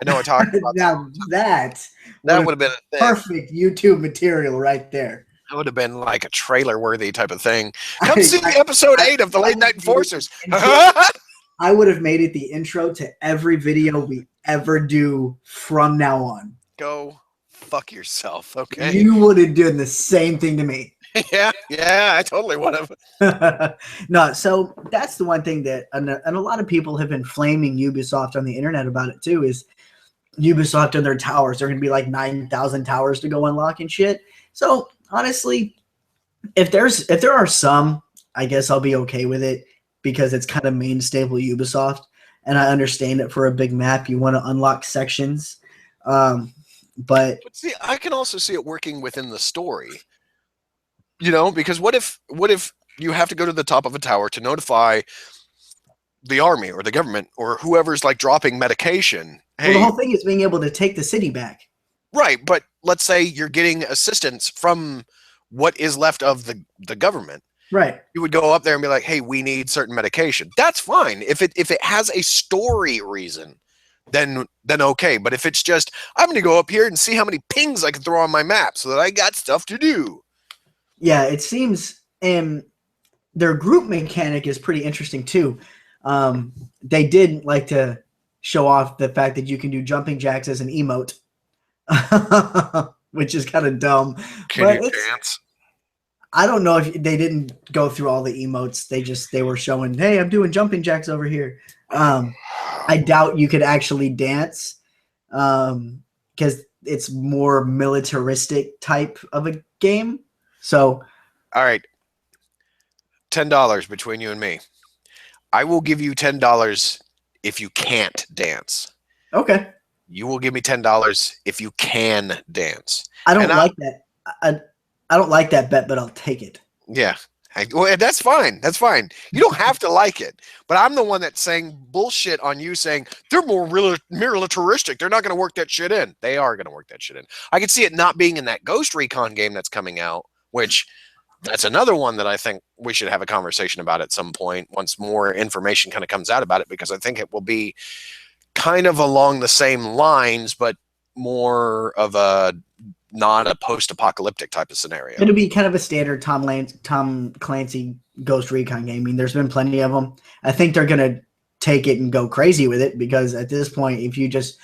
I know I talked about now that would have been a thing. Perfect YouTube material right there. That would have been like a trailer-worthy type of thing. Come see episode 8 of the Late Night Enforcers. I would have made it the intro to every video we ever do from now on. Go fuck yourself, okay? You would have done the same thing to me. Yeah, I totally would have. No, so that's the one thing that, and a lot of people have been flaming Ubisoft on the internet about it too, is Ubisoft and their towers. They're going to be like 9,000 towers to go unlock and shit. So honestly, if there are some, I guess I'll be okay with it because it's kind of main stable Ubisoft, and I understand it for a big map. You want to unlock sections, but see, I can also see it working within the story. Because what if you have to go to the top of a tower to notify the army or the government or whoever's like dropping medication? Hey, well, the whole thing is being able to take the city back. Right, but let's say you're getting assistance from what is left of the government. Right. You would go up there and be like, "Hey, we need certain medication." That's fine. If it has a story reason, then okay. But if it's just, I'm going to go up here and see how many pings I can throw on my map so that I got stuff to do. Yeah, it seems their group mechanic is pretty interesting too. They did like to show off the fact that you can do jumping jacks as an emote, which is kind of dumb. Can you dance? I don't know if they didn't go through all the emotes. They were showing, "Hey, I'm doing jumping jacks over here." I doubt you could actually dance because it's more militaristic type of a game. So, all right, $10 between you and me. I will give you $10 if you can't dance. Okay. You will give me $10 if you can dance. I don't like that. I don't like that bet, but I'll take it. Yeah. Well, that's fine. That's fine. You don't have to like it. But I'm the one that's saying bullshit on you saying they're more militaristic. They're not going to work that shit in. They are going to work that shit in. I could see it not being in that Ghost Recon game that's coming out, which that's another one that I think we should have a conversation about at some point once more information kind of comes out about it, because I think it will be kind of along the same lines, but more of a not a post-apocalyptic type of scenario. It'll be kind of a standard Tom Clancy Ghost Recon game. I mean, there's been plenty of them. I think they're going to take it and go crazy with it because at this point, if you just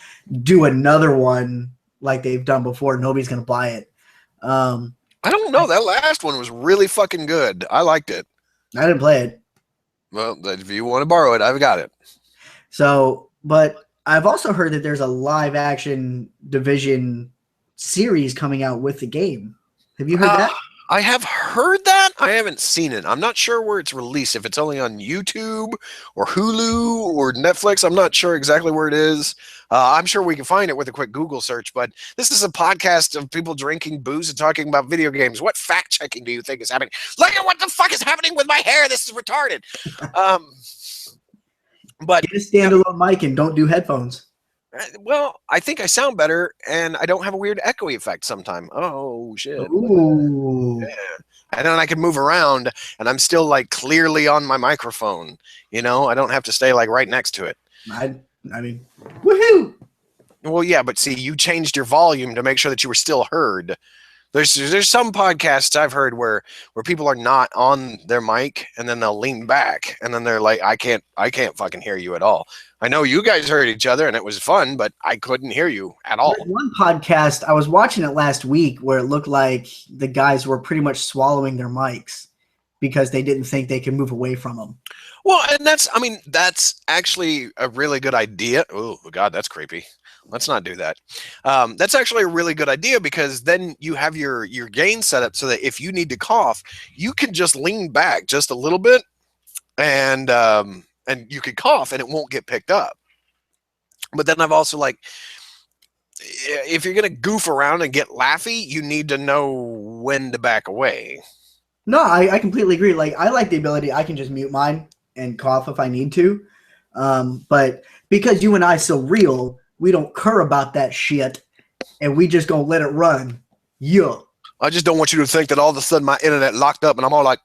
do another one like they've done before, nobody's going to buy it. I don't know. That last one was really fucking good. I liked it. I didn't play it. Well, if you want to borrow it, I've got it. So, but I've also heard that there's a live action Division series coming out with the game. Have you heard that? I have heard that. I haven't seen it. I'm not sure where it's released. If it's only on YouTube or Hulu or Netflix, I'm not sure exactly where it is. I'm sure we can find it with a quick Google search, but this is a podcast of people drinking booze and talking about video games. What fact checking do you think is happening? Look at what the fuck is happening with my hair. This is retarded. But get a standalone mic and don't do headphones. Well, I think I sound better, and I don't have a weird echoey effect sometime. Oh, shit. Ooh. Yeah. And then I can move around, and I'm still, like, clearly on my microphone. You know? I don't have to stay, like, right next to it. I mean, woohoo! Well, yeah, but see, you changed your volume to make sure that you were still heard. There's some podcasts I've heard where people are not on their mic and then they'll lean back and then they're like, I can't fucking hear you at all. I know you guys heard each other and it was fun, but I couldn't hear you at all. There's one podcast, I was watching it last week where it looked like the guys were pretty much swallowing their mics because they didn't think they could move away from them. Well, and that's actually a really good idea. Oh, God, that's creepy. Let's not do that. That's actually a really good idea because then you have your gain set up so that if you need to cough, you can just lean back just a little bit and you can cough and it won't get picked up. But then I've also like, if you're going to goof around and get laughy, you need to know when to back away. No, I completely agree. Like, I like the ability, I can just mute mine and cough if I need to. But because you and I so real, we don't care about that shit, and we just gonna let it run. Yeah. I just don't want you to think that all of a sudden my internet locked up and I'm all like.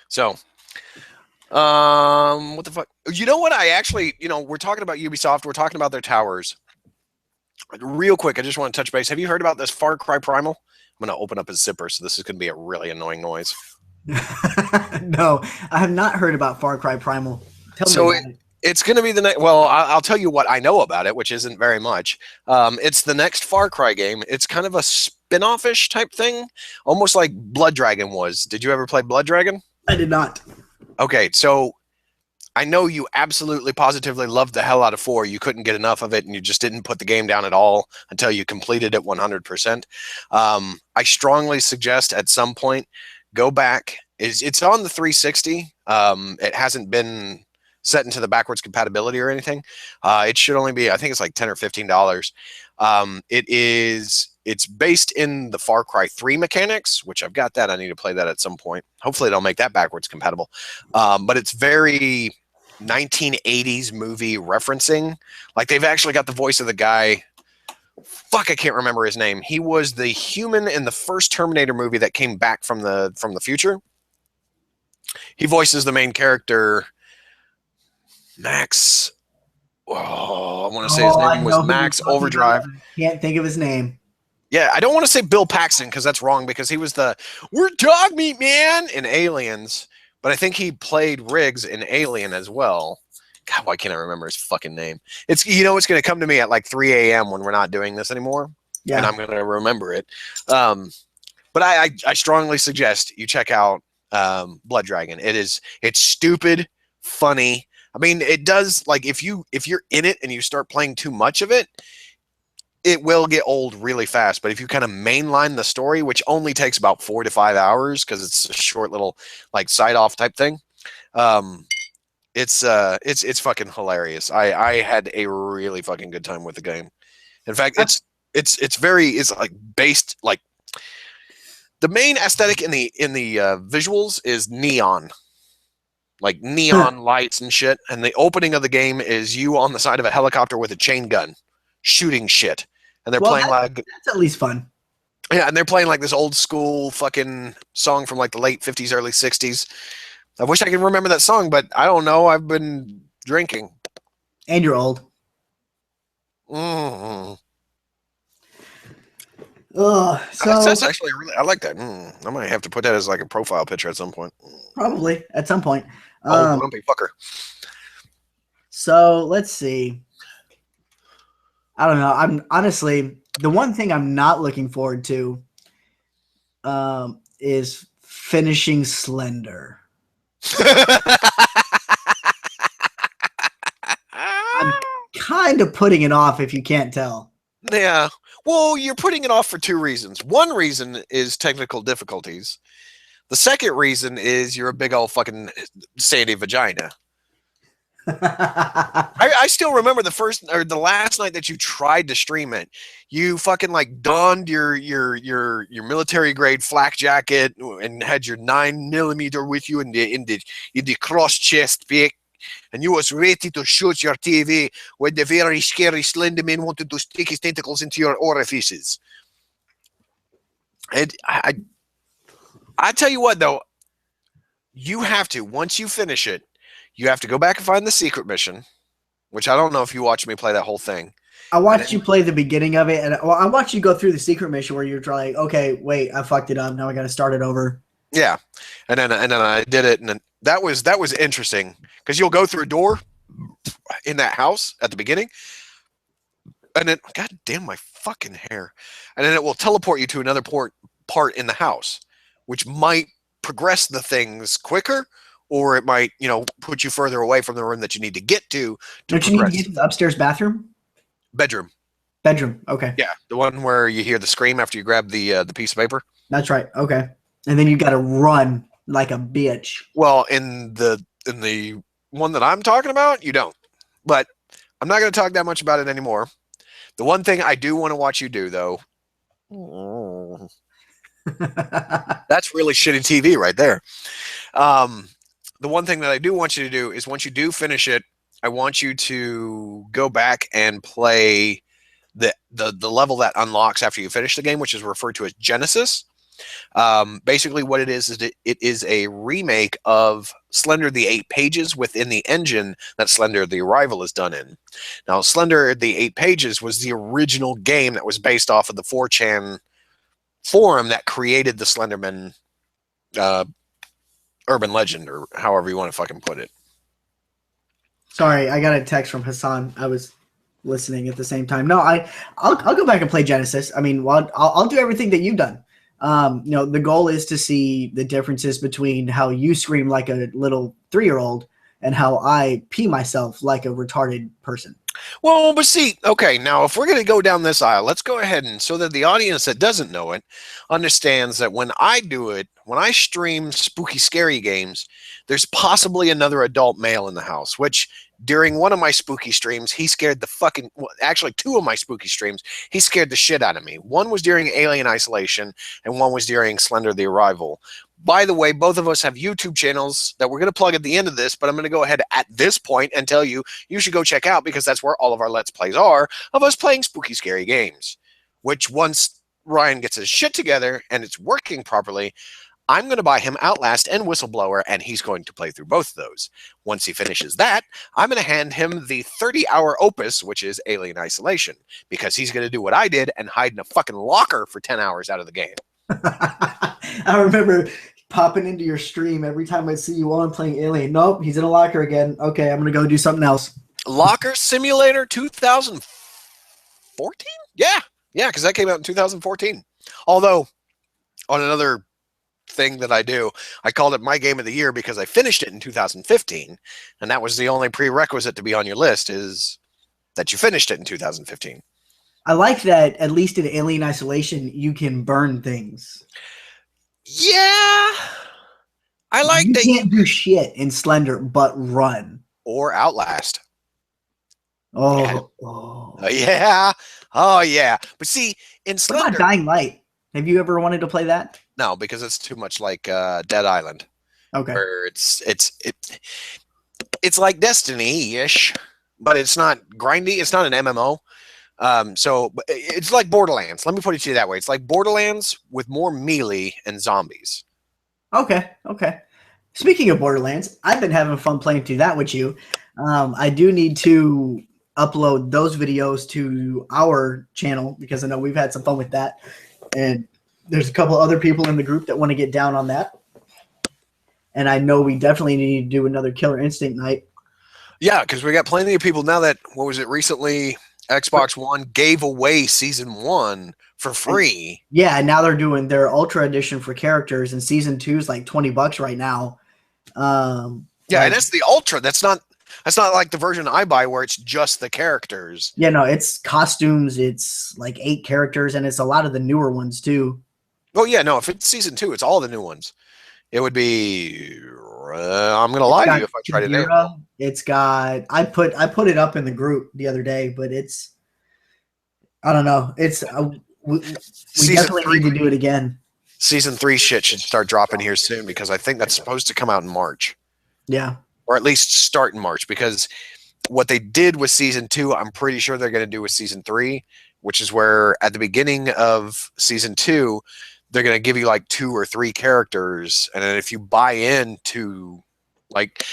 So, what the fuck? You know what? I actually, we're talking about Ubisoft. We're talking about their towers. Real quick, I just want to touch base. Have you heard about this Far Cry Primal? I'm going to open up his zipper, so this is going to be a really annoying noise. No, I have not heard about Far Cry Primal. Tell me about it. It's going to be the next. Well, I'll tell you what I know about it, which isn't very much. It's the next Far Cry game. It's kind of a spin-off-ish type thing, almost like Blood Dragon was. Did you ever play Blood Dragon? I did not. Okay, so I know you absolutely positively loved the hell out of 4. You couldn't get enough of it, and you just didn't put the game down at all until you completed it 100%. I strongly suggest at some point go back. It's on the 360. It hasn't been set into the backwards compatibility or anything. It should only be, I think it's like $10 or $15. It's based in the Far Cry 3 mechanics, which I've got that. I need to play that at some point. Hopefully they'll make that backwards compatible. But it's very 1980s movie referencing. Like they've actually got the voice of the guy. Fuck, I can't remember his name. He was the human in the first Terminator movie that came back from the future. He voices the main character, Max. Oh, I want to say his name was Max Overdrive. Can't think of his name. Yeah, I don't want to say Bill Paxton because that's wrong because he was we're dog meat man in Aliens, but I think he played Riggs in Alien as well. God, why can't I remember his fucking name? It's it's going to come to me at like 3 a.m. when we're not doing this anymore, and I'm going to remember it. But I strongly suggest you check out Blood Dragon. It's stupid, funny. I mean, it does, like, if you're in it and you start playing too much of it, it will get old really fast. But if you kind of mainline the story, which only takes about 4 to 5 hours because it's a short little like side off type thing, it's fucking hilarious. I had a really fucking good time with the game. In fact, it's like based, like, the main aesthetic in the visuals is neon. Like neon lights and shit. And the opening of the game is you on the side of a helicopter with a chain gun shooting shit. And they're playing that's at least fun. Yeah, and they're playing like this old school fucking song from like the late 50s, early 60s. I wish I could remember that song, but I don't know. I've been drinking. And you're old. Mm. So That's actually really. I like that. I might have to put that as like a profile picture at some point. probably at some point. Oh, grumpy fucker. So let's see. I don't know. I'm honestly the one thing I'm not looking forward to is finishing Slender. I'm kind of putting it off if you can't tell. Yeah. Well, you're putting it off for two reasons. One reason is technical difficulties. The second reason is you're a big old fucking sandy vagina. I still remember the last night that you tried to stream it. You fucking like donned your military grade flak jacket and had your 9mm with you in the cross chest pick, and you was ready to shoot your TV when the very scary Slenderman wanted to stick his tentacles into your orifices. And I tell you what though, you have to, once you finish it, you have to go back and find the secret mission, which I don't know if you watched me play that whole thing. I watched you play the beginning of it, and I watched you go through the secret mission where you're like, okay, wait, I fucked it up. Now I got to start it over. Yeah, and then I did it, and then that was interesting because you'll go through a door in that house at the beginning, and then god damn my fucking hair, and then it will teleport you to another part in the house, which might progress the things quicker. Or it might, put you further away from the room that you need to get to. Don't you need to get to the upstairs bathroom? Bedroom. Bedroom. Okay. Yeah, the one where you hear the scream after you grab the piece of paper. That's right. Okay. And then you got to run like a bitch. Well, in the one that I'm talking about, you don't. But I'm not going to talk that much about it anymore. The one thing I do want to watch you do, though. That's really shitty TV right there. The one thing that I do want you to do is once you do finish it, I want you to go back and play the level that unlocks after you finish the game, which is referred to as Genesis. Basically what it is it is a remake of Slender the 8 Pages within the engine that Slender the Arrival is done in. Now, Slender the 8 Pages was the original game that was based off of the 4chan forum that created the Slenderman urban legend, or however you want to fucking put it. Sorry, I got a text from Hassan. I was listening at the same time. No, I'll go back and play Genesis. I mean, I'll do everything that you've done. The goal is to see the differences between how you scream like a little 3-year-old and how I pee myself like a retarded person. Well, but see, okay, now if we're going to go down this aisle, let's go ahead and so that the audience that doesn't know it understands that when I do it, when I stream spooky, scary games, there's possibly another adult male in the house, which during one of my spooky streams, he scared the fucking, well, actually 2 of my spooky streams, he scared the shit out of me. One was during Alien Isolation and one was during Slender the Arrival. By the way, both of us have YouTube channels that we're going to plug at the end of this, but I'm going to go ahead at this point and tell you should go check out because that's where all of our Let's Plays are of us playing spooky, scary games, which once Ryan gets his shit together and it's working properly, I'm going to buy him Outlast and Whistleblower, and he's going to play through both of those. Once he finishes that, I'm going to hand him the 30-hour opus, which is Alien Isolation, because he's going to do what I did and hide in a fucking locker for 10 hours out of the game. I remember popping into your stream every time I see you on playing Alien. Nope, he's in a locker again. Okay, I'm going to go do something else. Locker Simulator 2014? Yeah, because that came out in 2014. Although, on another thing that I do, I called it my game of the year because I finished it in 2015, and that was the only prerequisite to be on your list is that you finished it in 2015. I like that at least in Alien Isolation, you can burn things. Yeah. I like you that can't do shit in Slender but run. Or Outlast. Oh. Yeah. Oh, yeah. But see, in Slender... What about Dying Light? Have you ever wanted to play that? No, because it's too much like Dead Island. Okay. Where it's like Destiny-ish, but it's not grindy. It's not an MMO. So it's like Borderlands. Let me put it to you that way. It's like Borderlands with more melee and zombies. Okay. Speaking of Borderlands, I've been having fun playing through that with you. I do need to upload those videos to our channel because I know we've had some fun with that. And there's a couple other people in the group that want to get down on that. And I know we definitely need to do another Killer Instinct night. Yeah, because we got plenty of people now that, what was it, recently Xbox One gave away Season 1 for free. Yeah, and now they're doing their Ultra Edition for characters, and Season 2 is like $20 right now. Yeah, and that's the Ultra. That's not like the version I buy where it's just the characters. Yeah, no, it's costumes. It's like 8 characters, and it's a lot of the newer ones too. Oh yeah, no, if it's Season 2, it's all the new ones. It would be. I'm gonna lie to you if I tried it out. It's got. I put it up in the group the other day, but it's. I don't know. It's. We definitely need to do it again. Season 3 shit should start dropping here soon because I think that's supposed to come out in March. Yeah. Or at least start in March, because what they did with Season 2, I'm pretty sure they're going to do with Season 3, which is where at the beginning of Season 2, they're going to give you like 2 or 3 characters. And then if you buy into, like,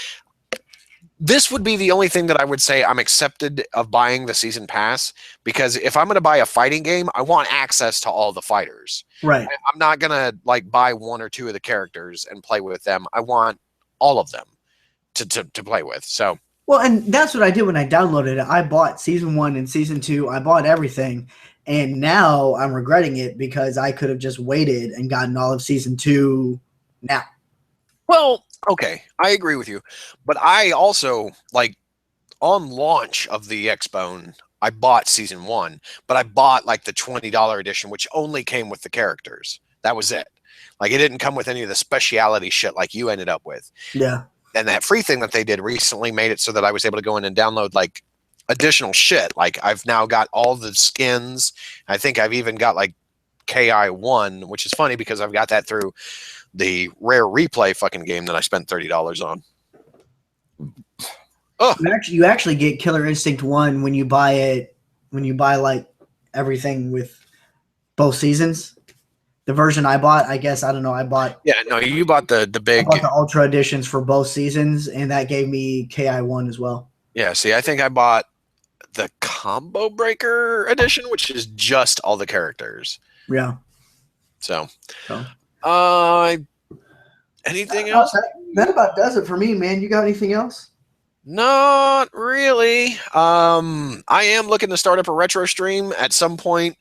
this would be the only thing that I would say I'm accepted of buying the season pass, because if I'm going to buy a fighting game, I want access to all the fighters. Right. I'm not going to like buy 1 or 2 of the characters and play with them. I want all of them to play with. So, well, and that's what I did when I downloaded it. I bought Season 1 and Season 2. I bought everything. And now I'm regretting it because I could have just waited and gotten all of Season 2 now. Well, okay, I agree with you. But I also, like, on launch of the Xbone, I bought Season 1. But I bought, like, the $20 edition, which only came with the characters. That was it. Like, it didn't come with any of the speciality shit like you ended up with. Yeah. And that free thing that they did recently made it so that I was able to go in and download, like, additional shit. Like, I've now got all the skins. I think I've even got like KI1, which is funny because I've got that through the Rare Replay fucking game that I spent $30 on. Oh, you actually get Killer Instinct 1 when you buy it, when you buy like everything with both seasons. The version I bought, I guess, I don't know, I bought. Yeah, no, you bought the big. I bought the Ultra editions for both seasons, and that gave me KI1 as well. Yeah, see, I think I bought the Combo Breaker edition, which is just all the characters. Yeah. So, anything That, else? That about does it for me, man. You got anything else? Not really. I am looking to start up a retro stream at some point.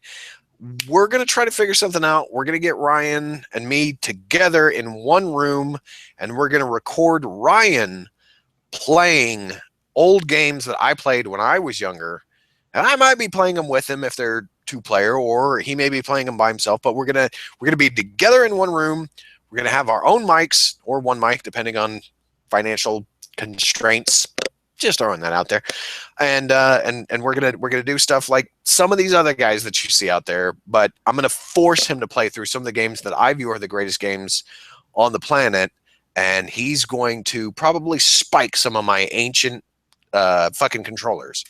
We're going to try to figure something out. We're going to get Ryan and me together in one room, and we're going to record Ryan playing old games that I played when I was younger. And I might be playing them with him if they're 2-player, or he may be playing them by himself, but we're going to be together in one room. We're going to have our own mics, or one mic depending on financial constraints. Just throwing that out there. And we're gonna do stuff like some of these other guys that you see out there, but I'm gonna force him to play through some of the games that I view are the greatest games on the planet, and he's going to probably spike some of my ancient fucking controllers.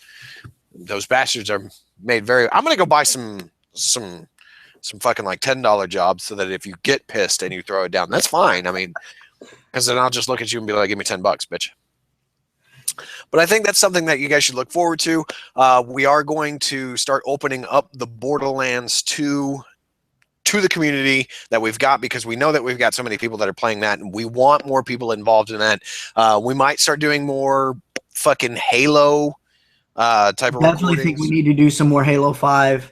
Those bastards are made very. I'm gonna go buy some fucking like $10 jobs, so that if you get pissed and you throw it down, that's fine. I mean, because then I'll just look at you and be like, "Give me $10, bitch." But I think that's something that you guys should look forward to. We are going to start opening up the Borderlands 2 to the community that we've got, because we know that we've got so many people that are playing that, and we want more people involved in that. We might start doing more fucking Halo type of Definitely recordings. Think we need to do some more Halo 5.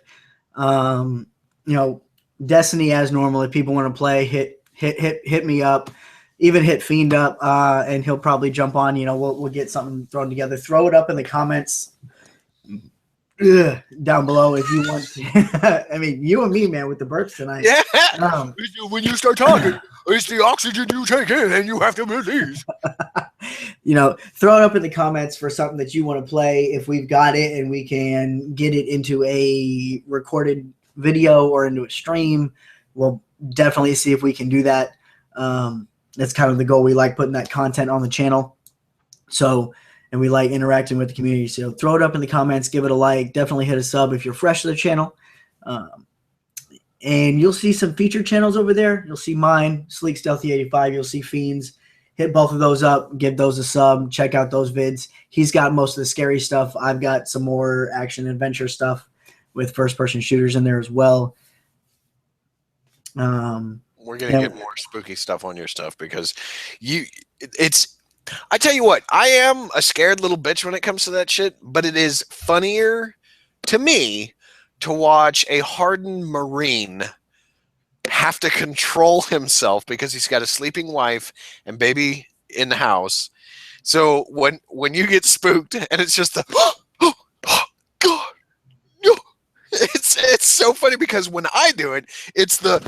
You know, Destiny as normal. If people want to play, hit me up. Even hit Fiend up, and he'll probably jump on. You know, we'll get something thrown together. Throw it up in the comments down below if you want to. I mean, you and me, man, with the burps tonight. Yeah. When you start talking, it's the oxygen you take in and you have to release. You know, throw it up in the comments for something that you want to play. If we've got it and we can get it into a recorded video or into a stream, we'll definitely see if we can do that. That's kind of the goal. We like putting that content on the channel. So, and we like interacting with the community. So throw it up in the comments, give it a like, definitely hit a sub if you're fresh to the channel. And you'll see some featured channels over there. You'll see mine, Sleek Stealthy 85. You'll see Fiends. hit both of those up, give those a sub, check out those vids. He's got most of the scary stuff. I've got some more action adventure stuff with first-person shooters in there as well. We're gonna get more spooky stuff on your stuff because it's. I tell you what, I am a scared little bitch when it comes to that shit, but it is funnier to me to watch a hardened Marine have to control himself because he's got a sleeping wife and baby in the house. So when you get spooked and it's just the oh God, no, it's so funny because when I do it, it's the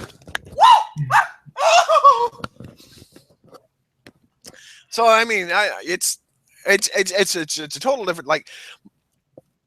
so I mean it's a total different, like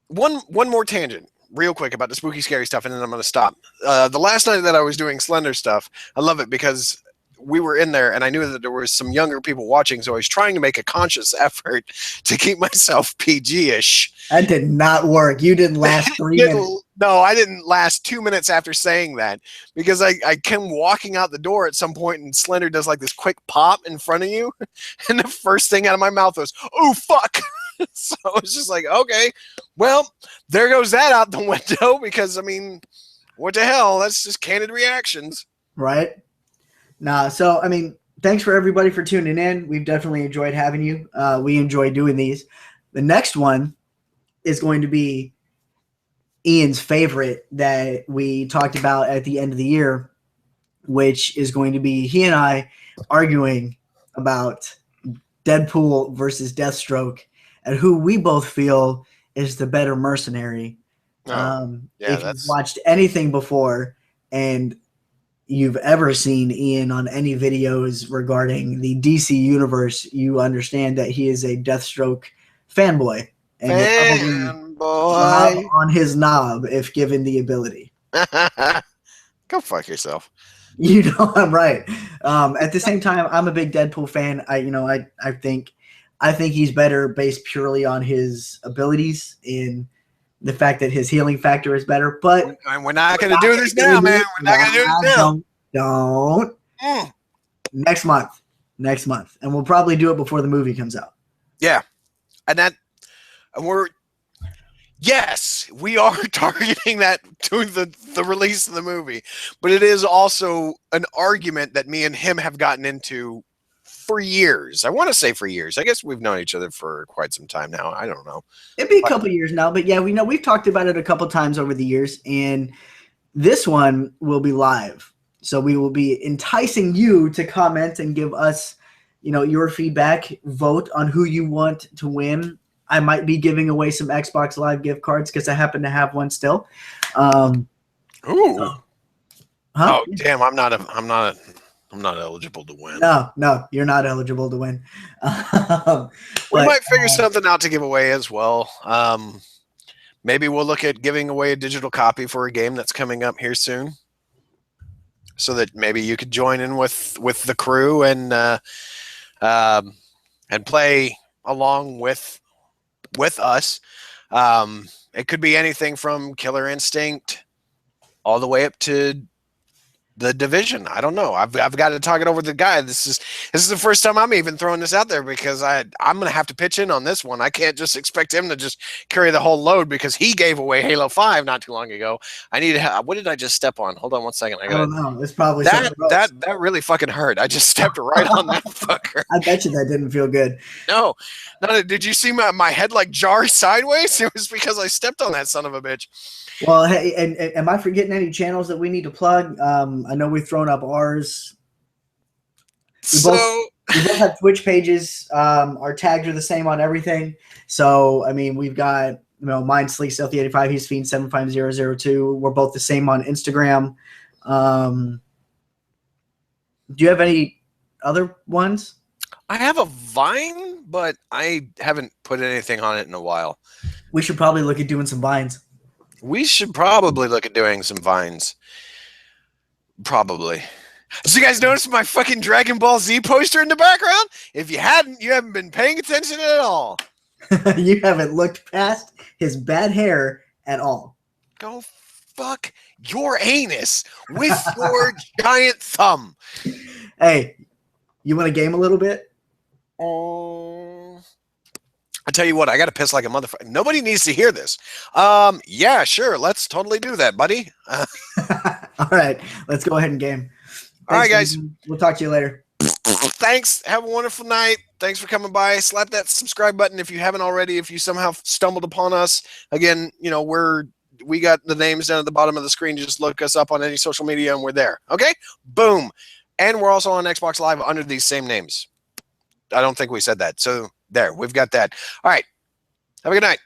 one more tangent real quick about the spooky scary stuff and then I'm going to stop. The last night that I was doing Slender stuff, I love it because we were in there and I knew that there was some younger people watching, so I was trying to make a conscious effort to keep myself PG-ish. That did not work. You didn't last 3 minutes. No, I didn't last 2 minutes after saying that because I came walking out the door at some point and Slender does like this quick pop in front of you and the first thing out of my mouth was, oh fuck. So I was just like, okay, well, there goes that out the window because, I mean, what the hell? That's just candid reactions. Right? Nah, so, I mean, thanks for everybody for tuning in. We've definitely enjoyed having you. We enjoy doing these. The next one is going to be Ian's favorite that we talked about at the end of the year, which is going to be he and I arguing about Deadpool versus Deathstroke and who we both feel is the better mercenary. If you've watched anything before and you've ever seen Ian on any videos regarding the DC universe, you understand that he is a Deathstroke fanboy. And fanboy on his knob if given the ability. Go fuck yourself. You know I'm right. At the same time, I'm a big Deadpool fan. I think he's better based purely on his abilities in the fact that his healing factor is better. But we're not going to do this now, man. We're not going to do this now. Don't. Next month. And we'll probably do it before the movie comes out. Yeah. Yes, we are targeting that to the release of the movie. But it is also an argument that me and him have gotten into for years. I want to say for years. I guess we've known each other for quite some time now. I don't know. It'd be a couple years now, but yeah, we've talked about it a couple times over the years, and this one will be live. So we will be enticing you to comment and give us, your feedback, vote on who you want to win. I might be giving away some Xbox Live gift cards because I happen to have one still. Ooh. Huh? Oh, damn, I'm not eligible to win. No, you're not eligible to win. We might figure something out to give away as well. Maybe we'll look at giving away a digital copy for a game that's coming up here soon, so that maybe you could join in with the crew and play along with us. It could be anything from Killer Instinct all the way up to The Division. I don't know. I've got to talk it over with the guy. This is the first time I'm even throwing this out there because I'm going to have to pitch in on this one. I can't just expect him to just carry the whole load because he gave away Halo 5 not too long ago. I need to. What did I just step on? Hold on 1 second. I don't know. It's probably that really fucking hurt. I just stepped right on that fucker. I bet you that didn't feel good. No. Did you see my head like jar sideways? It was because I stepped on that son of a bitch. Well, hey, and am I forgetting any channels that we need to plug? I know we've thrown up ours. We both have Twitch pages. Our tags are the same on everything. So, I mean, we've got, mine Sleek Stealthy 85, he's Fiend 75002. We're both the same on Instagram. Do you have any other ones? I have a Vine, but I haven't put anything on it in a while. We should probably look at doing some Vines. We should probably look at doing some Vines. Probably. So you guys notice my fucking Dragon Ball Z poster in the background? If you hadn't, you haven't been paying attention at all. You haven't looked past his bad hair at all. Go fuck your anus with your giant thumb. Hey, you want to game a little bit? I tell you what, I got to piss like a motherfucker. Nobody needs to hear this. Yeah, sure. Let's totally do that, buddy. All right, let's go ahead and game. All right, guys. Nathan. We'll talk to you later. Thanks. Have a wonderful night. Thanks for coming by. Slap that subscribe button if you haven't already. If you somehow stumbled upon us, again, you know, we got the names down at the bottom of the screen. Just look us up on any social media and we're there. Okay? Boom. And we're also on Xbox Live under these same names. I don't think we said that. So there, we've got that. All right. Have a good night.